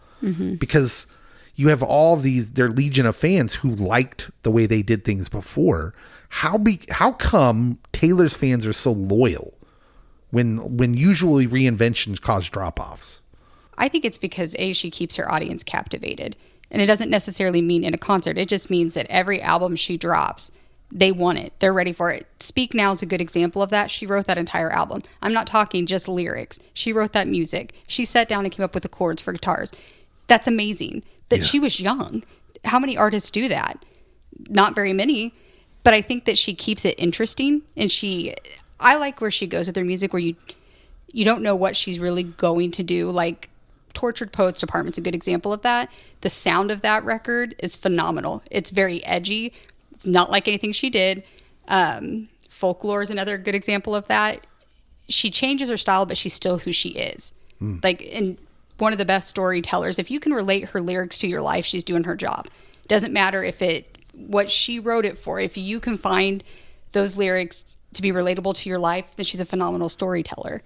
Because you have all their legion of fans who liked the way they did things before. How come Taylor's fans are so loyal when usually reinventions cause drop-offs? I think it's because she keeps her audience captivated. And it doesn't necessarily mean in a concert. It just means that every album she drops, they want it. They're ready for it. Speak Now is a good example of that. She wrote that entire album. I'm not talking just lyrics. She wrote that music. She sat down and came up with the chords for guitars. That's amazing. That she was young. How many artists do that? Not very many. But I think that she keeps it interesting. And I like where she goes with her music, where you don't know what she's really going to do. Like Tortured Poets Department's a good example of that. The sound of that record is phenomenal. It's very edgy. It's not like anything she did. Folklore is another good example of that. She changes her style, but she's still who she is. Like, and one of the best storytellers. If you can relate her lyrics to your life, she's doing her job. Doesn't matter what she wrote it for. If you can find those lyrics to be relatable to your life, then she's a phenomenal storyteller.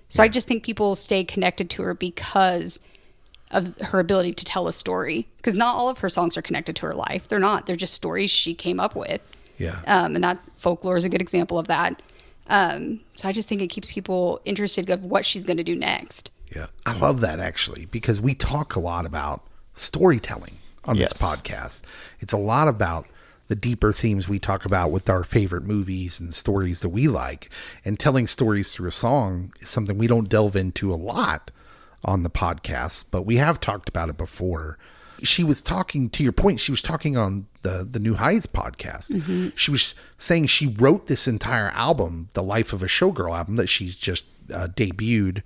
So I just think people stay connected to her because of her ability to tell a story. Because not all of her songs are connected to her life. They're not. They're just stories she came up with. Yeah. And that folklore is a good example of that. So I just think it keeps people interested of what she's going to do next. Yeah. I love that, actually, because we talk a lot about storytelling on this podcast. It's a lot about the deeper themes we talk about with our favorite movies and stories that we like. And telling stories through a song is something we don't delve into a lot on the podcast, but we have talked about it before. She was talking, to your point, she was talking on the New Heights podcast. Mm-hmm. She was saying she wrote this entire album, the Life of a Showgirl album that she's just debuted,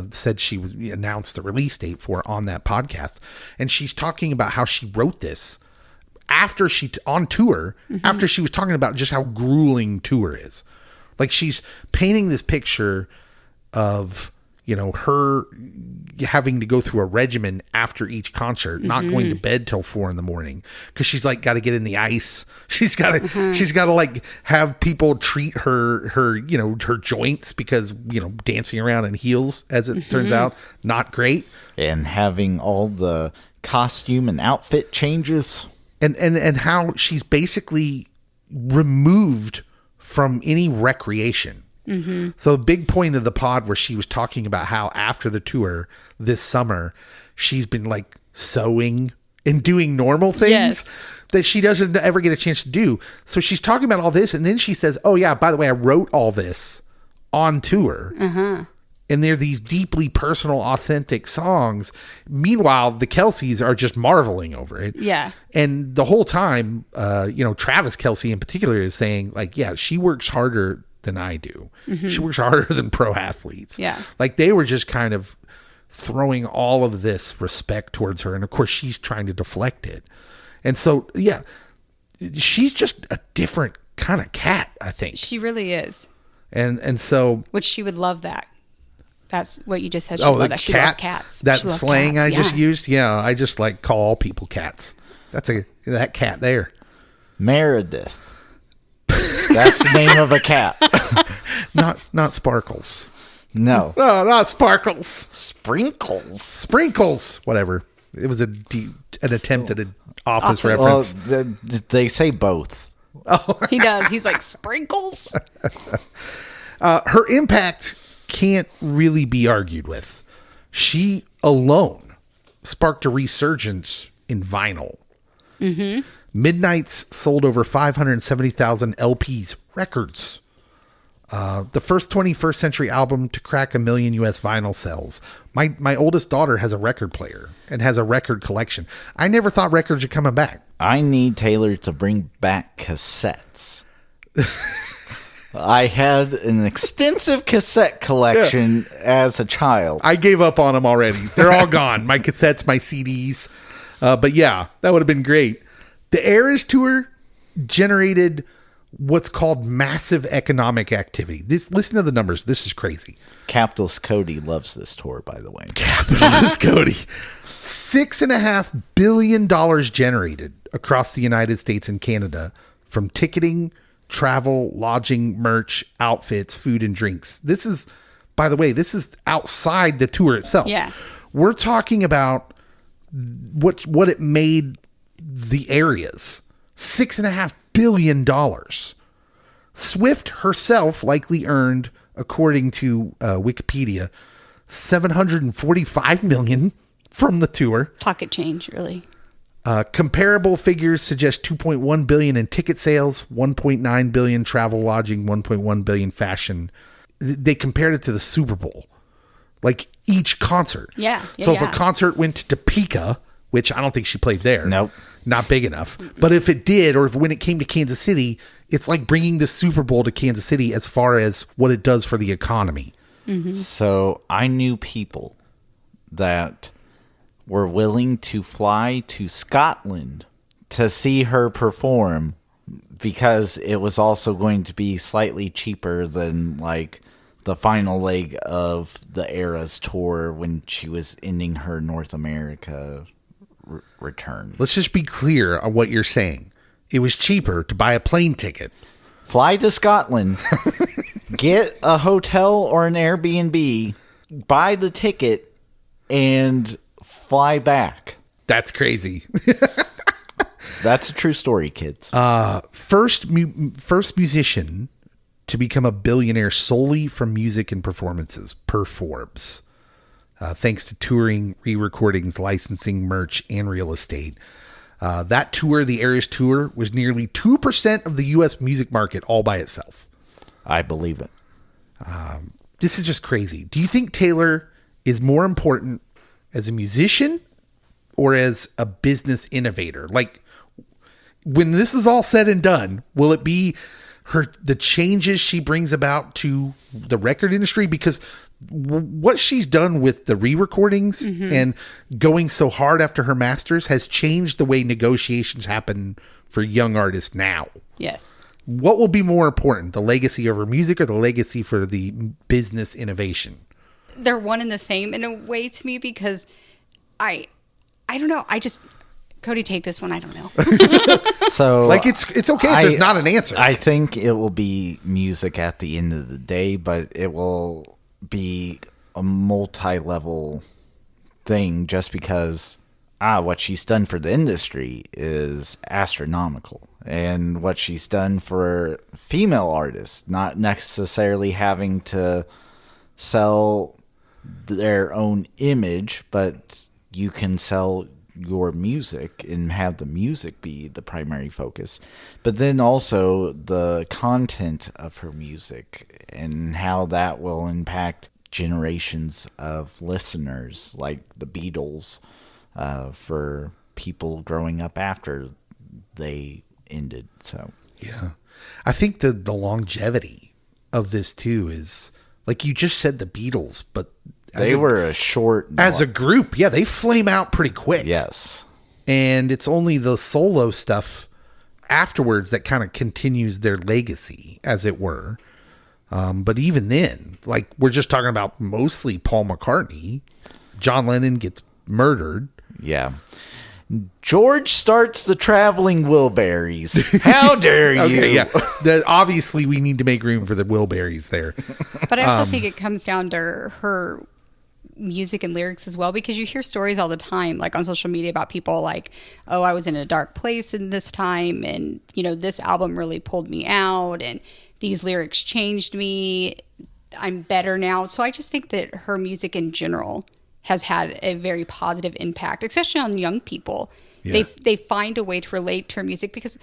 said she was announced the release date for on that podcast. And she's talking about how she wrote this after she, on tour, after she was talking about just how grueling tour is. Like, she's painting this picture of, you know, her having to go through a regimen after each concert, not going to bed till 4 a.m. because she's like got to get in the ice. She's got to like have people treat her, you know, her joints because, you know, dancing around in heels, as it turns out, not great. And having all the costume and outfit changes. And how she's basically removed from any recreation. Mm-hmm. So a big point of the pod where she was talking about how after the tour this summer, she's been like sewing and doing normal things that she doesn't ever get a chance to do. So she's talking about all this. And then she says, oh yeah, by the way, I wrote all this on tour. And they're these deeply personal, authentic songs. Meanwhile, the Kelces are just marveling over it. Yeah. And the whole time, you know, Travis Kelce in particular is saying like, yeah, she works harder than I do. She works harder than pro athletes. Yeah. Like, they were just kind of throwing all of this respect towards her. And of course she's trying to deflect it. And so, yeah, she's just a different kind of cat, I think. She really is. And so, which she would love that. That's what you just said. She that. She loves cats. That she loves slang cats. I just used. Yeah. I just like call all people cats. That cat there. Meredith. That's the name of a cat. Not Sparkles. No. No, not Sparkles. Sprinkles. Sprinkles. Whatever. It was an attempt at an office reference. Well, they say both. Oh. He does. He's like, Sprinkles. Her impact can't really be argued with. She alone sparked a resurgence in vinyl. Midnight's sold over 570,000 LPs, records. The first 21st century album to crack 1 million US vinyl sales. My oldest daughter has a record player and has a record collection. I never thought records were coming back. I need Taylor to bring back cassettes. I had an extensive cassette collection as a child. I gave up on them already. They're all gone. My cassettes, my CDs. But yeah, that would have been great. The Eras Tour generated what's called massive economic activity. Listen to the numbers. This is crazy. Capitalist Cody loves this tour, by the way. Capitalist Cody. $6.5 billion generated across the United States and Canada from ticketing, travel, lodging, merch, outfits, food, and drinks. This is, by the way, this is outside the tour itself. Yeah. We're talking about what it made the areas. $6.5 billion. Swift herself likely earned, according to Wikipedia, $745 million from the tour. Pocket change, really. Comparable figures suggest $2.1 billion in ticket sales, $1.9 billion travel, lodging, $1.1 billion fashion. They compared it to the Super Bowl, like each concert. Yeah. So if a concert went to Topeka, which I don't think she played there, nope, not big enough. But if it did, or if when it came to Kansas City, it's like bringing the Super Bowl to Kansas City as far as what it does for the economy. So I knew people that were willing to fly to Scotland to see her perform because it was also going to be slightly cheaper than like the final leg of the Eras tour when she was ending her North America return. Let's just be clear on what you're saying. It was cheaper to buy a plane ticket. Fly to Scotland Get a hotel or an Airbnb, buy the ticket, and fly back. That's crazy. That's a true story, kids. First musician to become a billionaire solely from music and performances per Forbes. Thanks to touring, re-recordings, licensing, merch, and real estate. That tour, the Eras Tour, was nearly 2% of the U.S. music market all by itself. I believe it. This is just crazy. Do you think Taylor is more important as a musician or as a business innovator? Like, when this is all said and done, will it be the changes she brings about to the record industry? Because what she's done with the re-recordings and going so hard after her masters has changed the way negotiations happen for young artists now. Yes. What will be more important, the legacy of her music or the legacy for the business innovation? They're one and the same in a way to me, because I don't know. Cody, take this one. I don't know. So, like, it's okay if there's not an answer. I think it will be music at the end of the day, but it will be a multi-level thing just because what she's done for the industry is astronomical. And what she's done for female artists, not necessarily having to sell their own image, but you can sell your music and have the music be the primary focus. But then also the content of her music and how that will impact generations of listeners, like the Beatles, for people growing up after they ended. So yeah, I think the longevity of this too is, like you just said, the Beatles, but they were a short as a group. Yeah, they flame out pretty quick. Yes, and it's only the solo stuff afterwards that kind of continues their legacy, as it were. But even then, like, we're just talking about mostly Paul McCartney. John Lennon gets murdered. Yeah. George starts the traveling Wilburys. How dare you? Okay, yeah. Obviously, we need to make room for the Wilburys there. But I also think it comes down to her music and lyrics as well, because you hear stories all the time, like on social media, about people like, oh, I was in a dark place in this time, and, you know, this album really pulled me out, and these lyrics changed me. I'm better now. So I just think that her music in general has had a very positive impact, especially on young people. Yeah. They find a way to relate to her music, because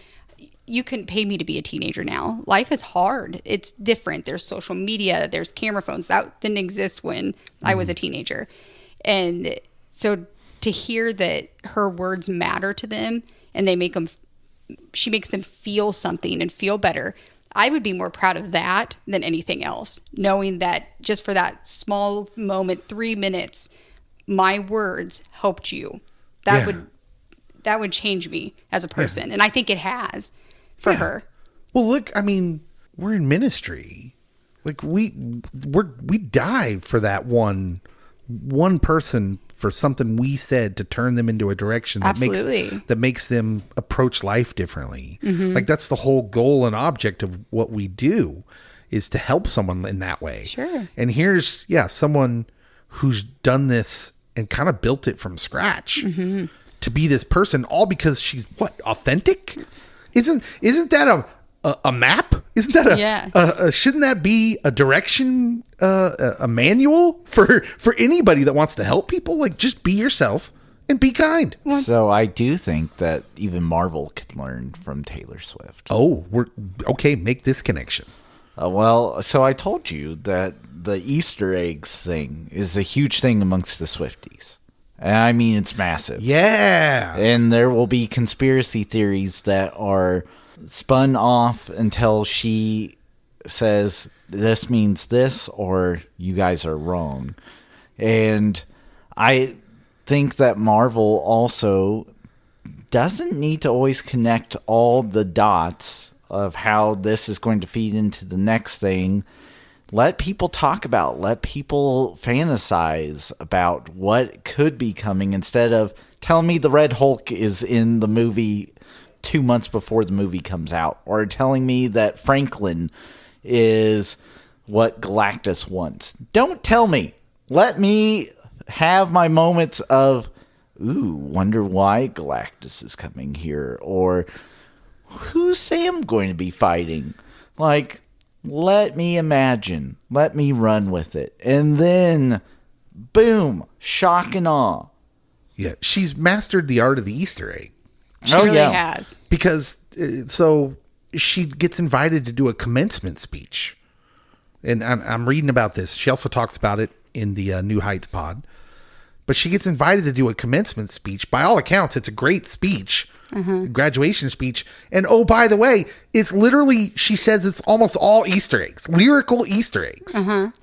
you couldn't pay me to be a teenager now. Life is hard. It's different. There's social media. There's camera phones. That didn't exist when I was a teenager. And so to hear that her words matter to them and she makes them feel something and feel better, I would be more proud of that than anything else. Knowing that just for that small moment, 3 minutes, my words helped you. That would change me as a person. And I think it has for her. Well, look, I mean, we're in ministry. Like, we die for that one person, for something we said to turn them into a direction that makes them approach life differently. Like, that's the whole goal and object of what we do, is to help someone in that way. Sure. And here's someone who's done this and kind of built it from scratch to be this person, all because she's authentic. Isn't that a map? Isn't that shouldn't that be a direction, a manual for anybody that wants to help people? Like, just be yourself and be kind. So I do think that even Marvel could learn from Taylor Swift. Oh, okay. Make this connection. Well, so I told you that the Easter eggs thing is a huge thing amongst the Swifties. I mean, it's massive. Yeah. And there will be conspiracy theories that are spun off until she says this means this, or you guys are wrong. And I think that Marvel also doesn't need to always connect all the dots of how this is going to feed into the next thing. Let people talk about, let people fantasize about what could be coming, instead of tell me the Red Hulk is in the movie 2 months before the movie comes out, or telling me that Franklin is what Galactus wants. Don't tell me. Let me have my moments of, ooh, wonder why Galactus is coming here, or who's Sam going to be fighting? Like, let me imagine. Let me run with it. And then, boom, shock and awe. Yeah, she's mastered the art of the Easter egg. She really has. Because, so she gets invited to do a commencement speech. And I'm reading about this. She also talks about it in the New Heights pod. But she gets invited to do a commencement speech. By all accounts, it's a great speech. Graduation speech. And oh, by the way, it's literally, she says it's almost all Easter eggs, lyrical Easter eggs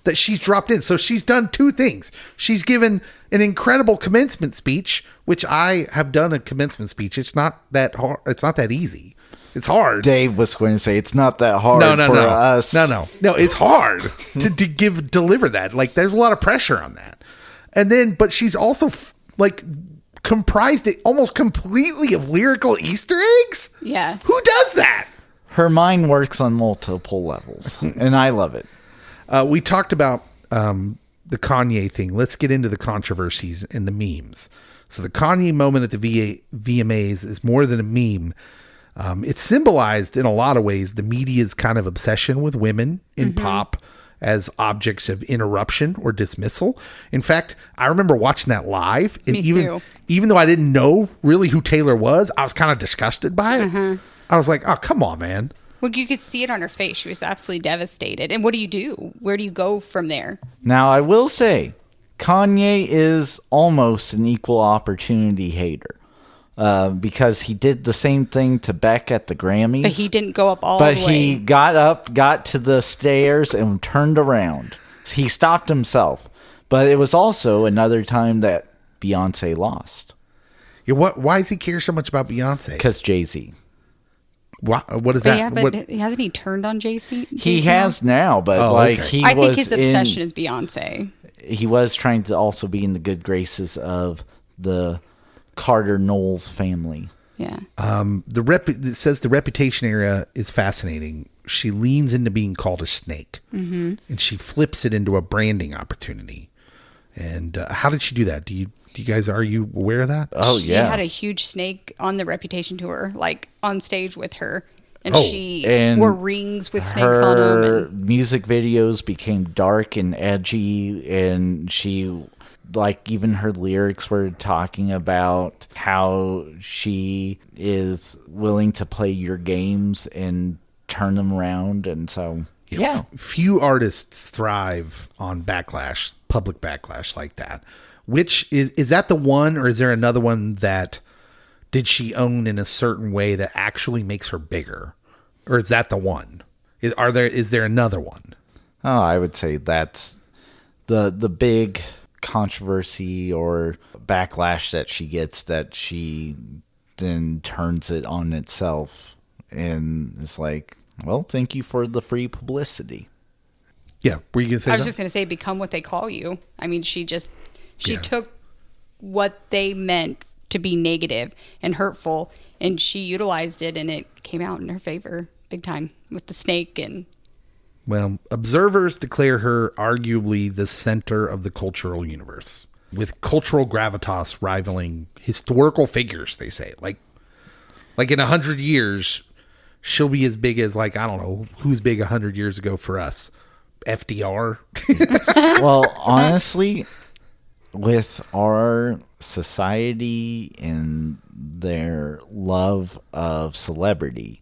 that she's dropped in. So she's done two things. She's given an incredible commencement speech, which I have done a commencement speech. It's not that hard. It's not that easy. It's hard. Dave was going to say it's not that hard for us. No, it's hard to deliver that. Like, there's a lot of pressure on that. And then, but she's also comprised it almost completely of lyrical Easter eggs. Yeah. Who does that? Her mind works on multiple levels, and I love it. We talked about the Kanye thing. Let's get into the controversies and the memes. So the Kanye moment at the VMAs is more than a meme. It symbolized in a lot of ways the media's kind of obsession with women in pop as objects of interruption or dismissal. In fact, I remember watching that live. And even though I didn't know really who Taylor was, I was kind of disgusted by it. I was like, oh, come on, man. Well, you could see it on her face. She was absolutely devastated. And what do you do? Where do you go from there? Now, I will say, Kanye is almost an equal opportunity hater. Because he did the same thing to Beck at the Grammys. But he didn't go up all the way. But he got up, got to the stairs, and turned around. He stopped himself. But it was also another time that Beyonce lost. Yeah, why does he care so much about Beyonce? Because Jay-Z. What is that? Yeah, but hasn't he turned on Jay-Z? He has now, but I think his obsession is Beyonce. He was trying to also be in the good graces of the Carter Knowles family. Yeah. It says the reputation area is fascinating. She leans into being called a snake, and she flips it into a branding opportunity. And how did she do that? Do you guys, are you aware of that? Oh, she yeah. She had a huge snake on the Reputation tour, like on stage with her. And she wore rings with snakes on them. Her music videos became dark and edgy, and she, like, even her lyrics were talking about how she is willing to play your games and turn them around. And so, yeah. Few artists thrive on backlash, public backlash like that. Which is that the one, or is there another one that did she own in a certain way that actually makes her bigger? Or is that the one? Is there another one? Oh, I would say that's the big controversy or backlash that she gets, that she then turns it on itself and is like, well, thank you for the free publicity. Yeah, were you going to say I was just going to say, become what they call you. I mean, she took what they meant to be negative and hurtful, and she utilized it, and it came out in her favor big time with the snake. And well, observers declare her arguably the center of the cultural universe, with cultural gravitas rivaling historical figures. They say, like in 100 years, she'll be as big as, like, I don't know who's big 100 years ago for us, FDR. Well, honestly, with our society and their love of celebrity,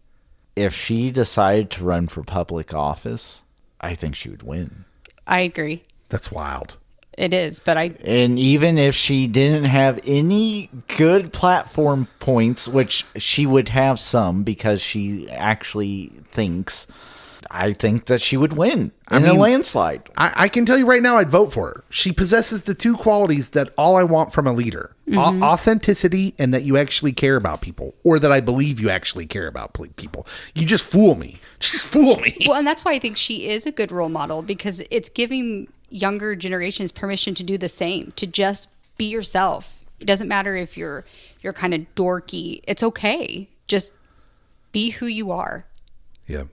if she decided to run for public office, I think she would win. I agree. That's wild. It is, but and even if she didn't have any good platform points, which she would have some because she actually thinks, I think that she would win in a landslide. I can tell you right now, I'd vote for her. She possesses the two qualities that all I want from a leader: authenticity, and that you actually care about people, or that I believe you actually care about people. You just fool me. Just fool me. Well, and that's why I think she is a good role model, because it's giving younger generations permission to do the same, to just be yourself. It doesn't matter if you're kind of dorky. It's okay. Just be who you are. Yeah.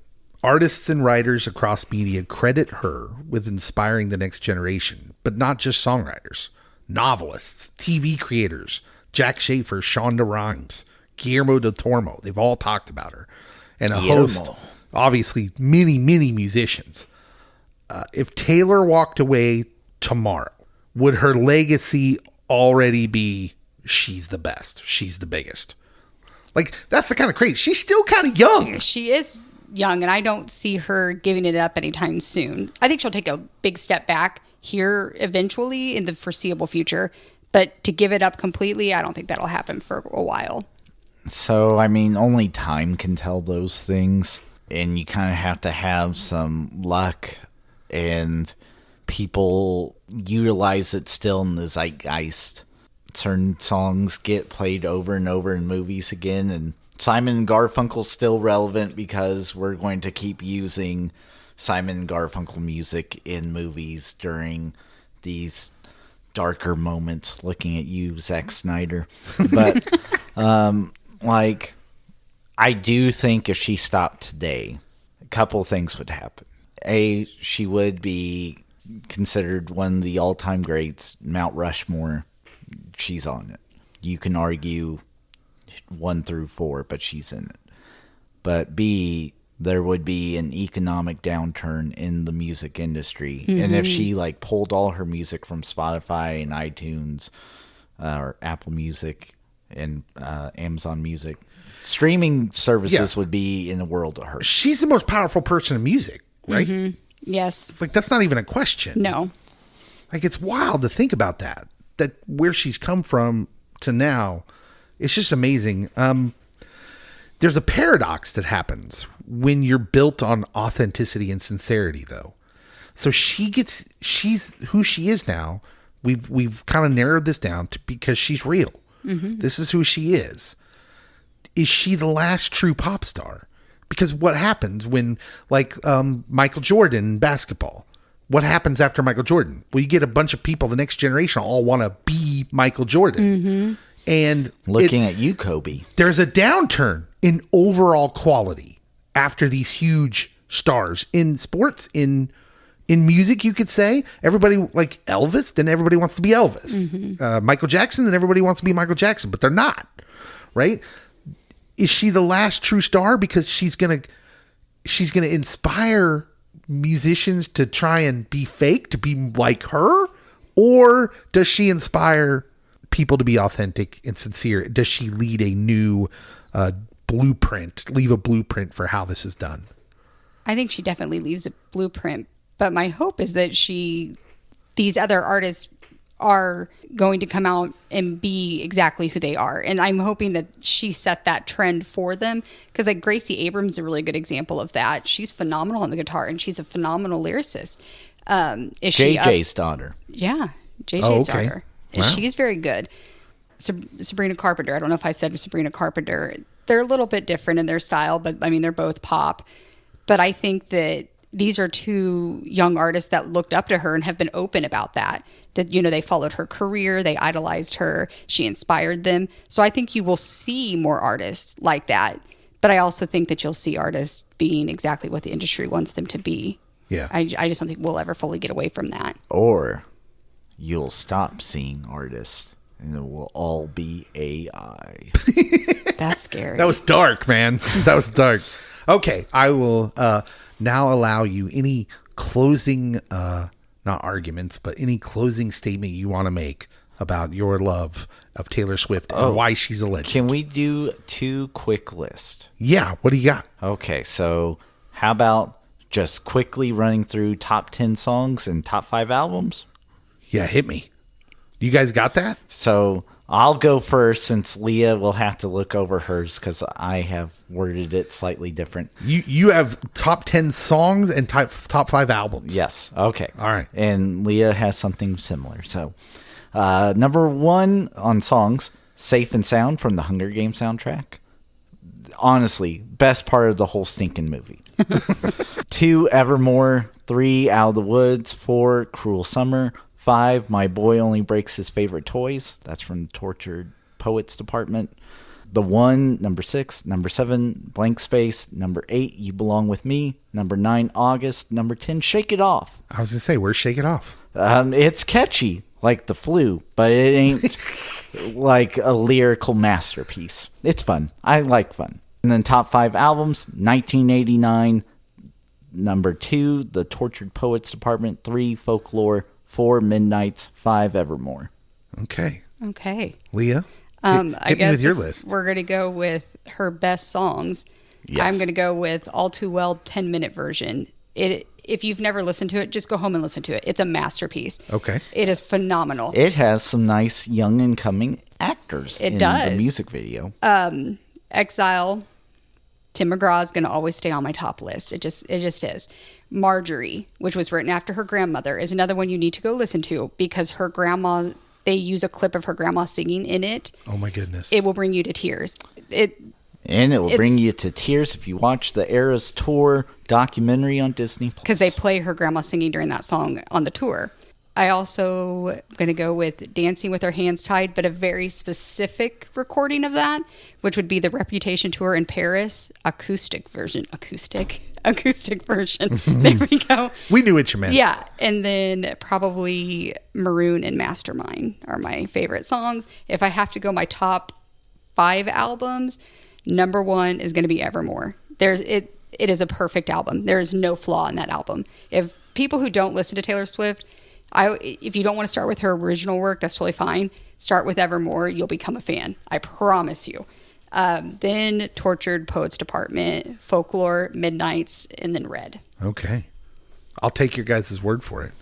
Artists and writers across media credit her with inspiring the next generation, but not just songwriters. Novelists, TV creators, Jack Schaefer, Shonda Rhimes, Guillermo del Toro, they've all talked about her. And a host, obviously, many, many musicians. If Taylor walked away tomorrow, would her legacy already be she's the best, she's the biggest? Like, that's the kind of crazy. She's still kind of young. She is young, and I don't see her giving it up anytime soon. I think she'll take a big step back here eventually in the foreseeable future, but to give it up completely, I don't think that'll happen for a while. So, I mean, only time can tell those things, and you kind of have to have some luck, and people utilize it still in the zeitgeist. Certain songs get played over and over in movies again, and Simon and Garfunkel's still relevant because we're going to keep using Simon and Garfunkel music in movies during these darker moments. Looking at you, Zack Snyder. But, like, I do think if she stopped today, a couple things would happen. A, she would be considered one of the all-time greats, Mount Rushmore. She's on it. You can argue 1 through 4, but she's in it. But B, there would be an economic downturn in the music industry. Mm-hmm. And if she like pulled all her music from Spotify and iTunes or Apple Music and Amazon Music, streaming services would be in the world of her. She's the most powerful person in music, right? Mm-hmm. Yes. Like, that's not even a question. No. Like, it's wild to think about that where she's come from to now. It's just amazing. There's a paradox that happens when you're built on authenticity and sincerity, though. So she's who she is now. We've kind of narrowed this down because she's real. Mm-hmm. This is who she is. Is she the last true pop star? Because what happens when, like, Michael Jordan in basketball? What happens after Michael Jordan? Well, you get a bunch of people, the next generation all want to be Michael Jordan. Mm-hmm. And looking at you, Kobe, there's a downturn in overall quality after these huge stars in sports, in music. You could say everybody like Elvis, then everybody wants to be Elvis. Mm-hmm. Michael Jackson, then everybody wants to be Michael Jackson, but they're not, right? Is she the last true star because she's gonna inspire musicians to try and be fake, to be like her? Or does she inspire people to be authentic and sincere? Does she lead a new leave a blueprint for how this is done? I think she definitely leaves a blueprint, but my hope is that these other artists are going to come out and be exactly who they are. And I'm hoping that she set that trend for them, because like Gracie Abrams is a really good example of that. She's phenomenal on the guitar and she's a phenomenal lyricist. JJ's daughter. Yeah, JJ's okay. daughter. Wow. She's very good. Sabrina Carpenter. I don't know if I said Sabrina Carpenter. They're a little bit different in their style, but I mean, they're both pop. But I think that these are two young artists that looked up to her and have been open about that. That, you know, they followed her career, they idolized her, she inspired them. So I think you will see more artists like that. But I also think that you'll see artists being exactly what the industry wants them to be. Yeah. I just don't think we'll ever fully get away from that. Or you'll stop seeing artists and it will all be AI. That's scary. That was dark, man. That was dark. Okay, I will now allow you any closing, not arguments, but any closing statement you want to make about your love of Taylor Swift and why she's a legend. Can we do 2 quick lists? Yeah, what do you got? Okay, so how about just quickly running through top 10 songs and top 5 albums? Yeah, hit me. You guys got that? So I'll go first since Leah will have to look over hers because I have worded it slightly different. You have top 10 songs and top 5 albums. Yes. Okay. All right. And Leah has something similar. So number 1 on songs, Safe and Sound from the Hunger Games soundtrack. Honestly, best part of the whole stinking movie. 2, Evermore. 3, Out of the Woods. 4, Cruel Summer. 5, My Boy Only Breaks His Favorite Toys. That's from the Tortured Poets Department. The 1, number 6, number 7, Blank Space, number 8, You Belong With Me, number 9, August, number 10, Shake It Off. I was going to say, where's Shake It Off? It's catchy, like the flu, but it ain't like a lyrical masterpiece. It's fun. I like fun. And then top 5 albums, 1989, number 2, The Tortured Poets Department, 3, Folklore, 4, Midnights, 5, Evermore. Okay. I Leah? Hit me guess with your if list. we're going to go with her best songs. Yes. I'm going to go with All Too Well 10-minute version. If you've never listened to it, just go home and listen to it. It's a masterpiece. Okay. It is phenomenal. It has some nice young and coming actors It in does. the music video. Exile, Tim McGraw is going to always stay on my top list. It just is. Marjorie, which was written after her grandmother, is another one you need to go listen to because her grandma, they use a clip of her grandma singing in it. Oh, my goodness. It will bring you to tears. And it will bring you to tears if you watch the Eras Tour documentary on Disney+. Because they play her grandma singing during that song on the tour. I also am going to go with Dancing with Her Hands Tied, but a very specific recording of that, which would be the Reputation Tour in Paris, acoustic version. There we go. We knew what you meant. Yeah. And then probably Maroon and Mastermind are my favorite songs. If I have to go my top 5 albums, number 1 is going to be Evermore. It is a perfect album. There is no flaw in that album. If people who don't listen to Taylor Swift, if you don't want to start with her original work, that's totally fine. Start with Evermore. You'll become a fan. I promise you. Then Tortured Poets Department, Folklore, Midnights, and then Red. Okay. I'll take your guys' word for it.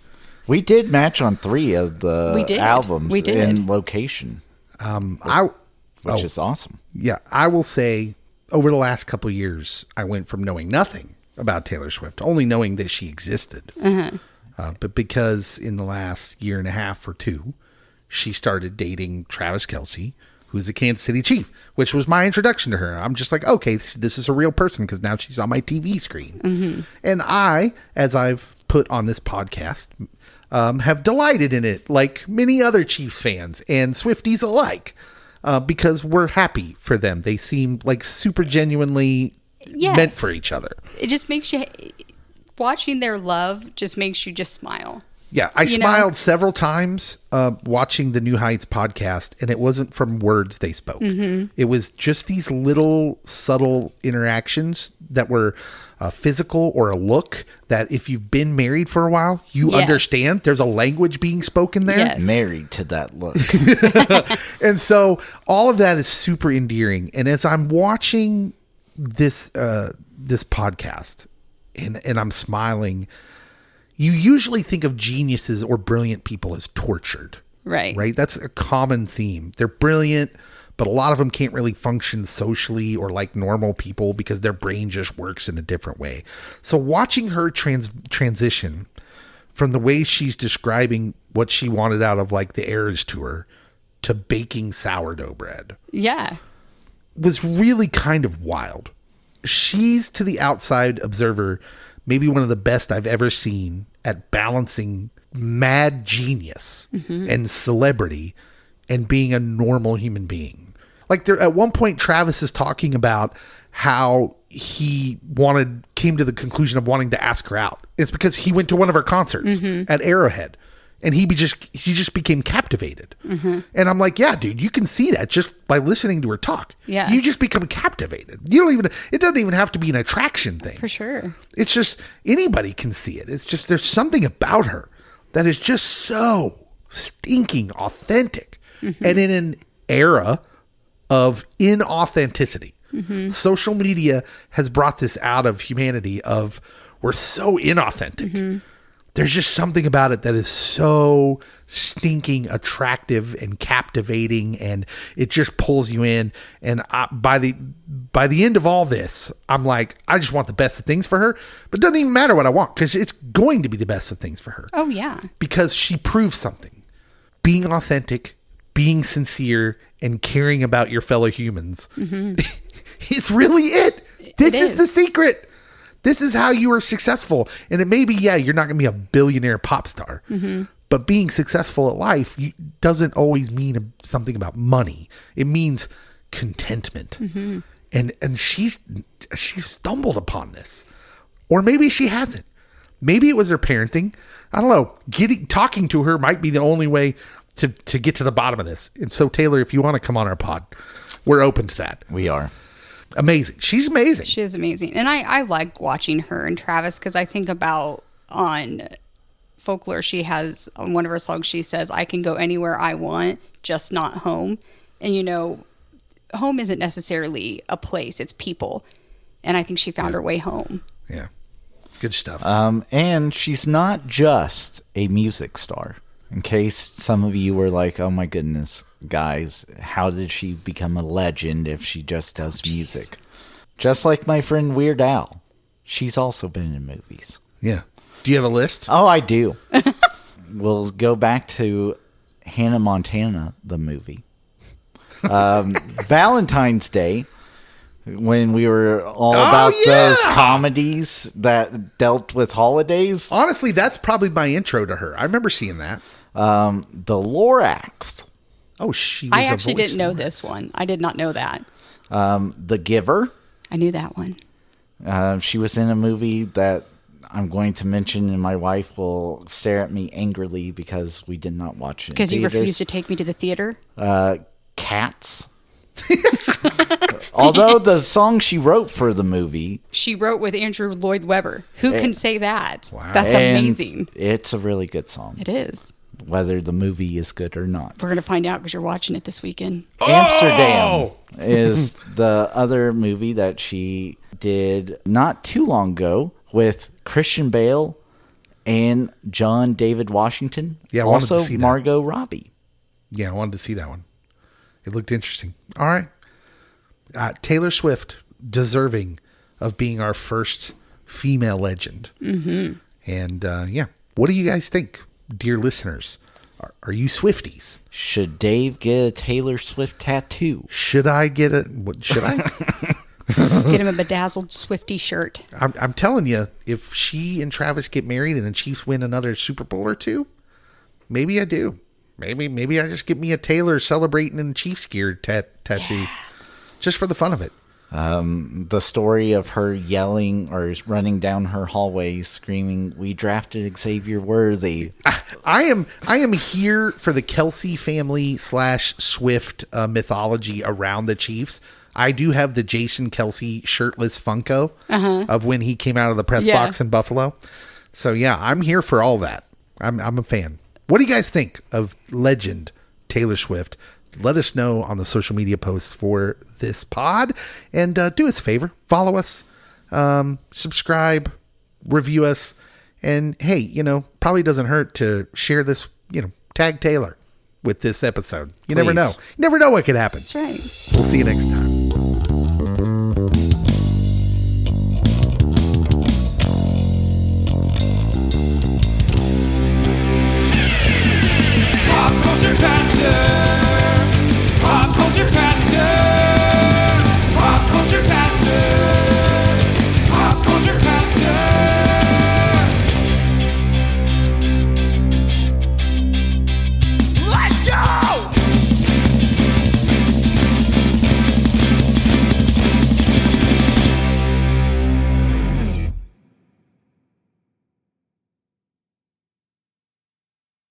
We did match on 3 of the albums We did. in location. Which is awesome. Yeah, I will say over the last couple of years, I went from knowing nothing about Taylor Swift, only knowing that she existed. But because in the last year and a half or 2, she started dating Travis Kelce, who's the Kansas City Chief, which was my introduction to her. I'm just like, okay, this is a real person because now she's on my TV screen. And I, as I've put on this podcast, have delighted in it like many other Chiefs fans and Swifties alike. Because we're happy for them. They seem like super genuinely meant for each other. It just makes you, watching their love just makes you just smile. Yeah, I smiled several times watching the New Heights podcast, and it wasn't from words they spoke. It was just these little subtle interactions that were physical or a look that if you've been married for a while, you understand. There's a language being spoken there. Yes. Married to that look. And so all of that is super endearing. And as I'm watching this podcast and I'm smiling, you usually think of geniuses or brilliant people as tortured. Right. Right? That's a common theme. They're brilliant, but a lot of them can't really function socially or like normal people because their brain just works in a different way. So watching her transition from the way she's describing what she wanted out of like the Eras Tour to baking sourdough bread. Yeah. Was really kind of wild. She's, to the outside observer, maybe one of the best I've ever seen at balancing mad genius and celebrity and being a normal human being. Like there, at one point, Travis is talking about how he came to the conclusion of wanting to ask her out. It's because he went to one of her concerts at Arrowhead. And he just became captivated. And I'm like, yeah, dude, you can see that just by listening to her talk. Yeah. You just become captivated. It doesn't even have to be an attraction thing. For sure. It's just, anybody can see it. It's just, there's something about her that is just so stinking authentic. And in an era of inauthenticity, social media has brought this out of humanity of we're so inauthentic. There's just something about it that is so stinking attractive and captivating, and it just pulls you in. And by the end of all this, I'm like, I just want the best of things for her. But it doesn't even matter what I want because it's going to be the best of things for her. Oh, yeah. Because she proves something. Being authentic, being sincere, and caring about your fellow humans is really it. This is the secret. This is how you are successful. And it may be, you're not going to be a billionaire pop star. But being successful at life doesn't always mean something about money. It means contentment. And she's stumbled upon this. Or maybe she hasn't. Maybe it was her parenting. I don't know. Talking to her might be the only way to get to the bottom of this. And so, Taylor, if you want to come on our pod, we're open to that. We are. Amazing. She's amazing. She is amazing. And I like watching her and Travis because I think about on Folklore, she has on one of her songs, she says, I can go anywhere I want, just not home. And, you know, home isn't necessarily a place, it's people. And I think she found her way home. Yeah. It's good stuff. And she's not just a music star. In case some of you were like, oh my goodness, guys, how did she become a legend if she just does music? Just like my friend Weird Al. She's also been in movies. Yeah. Do you have a list? Oh, I do. We'll go back to Hannah Montana, the movie. Valentine's Day, when we were all about those comedies that dealt with holidays. Honestly, that's probably my intro to her. I remember seeing that. The Lorax. Oh, she was I a actually voice didn't know for it. this one. I did not know that. The Giver. I knew that one. She was in a movie that I'm going to mention, and my wife will stare at me angrily because we did not watch it. Because you refused to take me to the theater? Cats. Although the song she wrote for the movie, She wrote with Andrew Lloyd Webber. Who can say that? Wow. That's and amazing. It's a really good song, It is. whether the movie is good or not. We're going to find out because you're watching it this weekend. Amsterdam is the other movie that she did not too long ago with Christian Bale and John David Washington. Yeah, I wanted to also see that. Margot Robbie. Yeah, I wanted to see that one. It looked interesting. All right. Taylor Swift, deserving of being our first female legend. Mm-hmm. And yeah, what do you guys think, dear listeners? Are you Swifties? Should Dave get a Taylor Swift tattoo? Should I get a... What, should I? Get him a bedazzled Swiftie shirt. I'm telling you, if she and Travis get married and the Chiefs win another Super Bowl or two, maybe I do. Maybe I just get me a Taylor celebrating in Chiefs gear tattoo, just for the fun of it. The story of her yelling or running down her hallway screaming, "We drafted Xavier Worthy." I am here for the Kelce family / Swift mythology around the Chiefs. I do have the Jason Kelce shirtless Funko of when he came out of the press box in Buffalo. So yeah, I'm here for all that. I'm a fan. What do you guys think of legend Taylor Swift? Let us know on the social media posts for this pod. And do us a favor. Follow us. Subscribe. Review us. And hey, probably doesn't hurt to share this, tag Taylor with this episode. You never Please. know. You never know what could happen. That's right. We'll see you next time.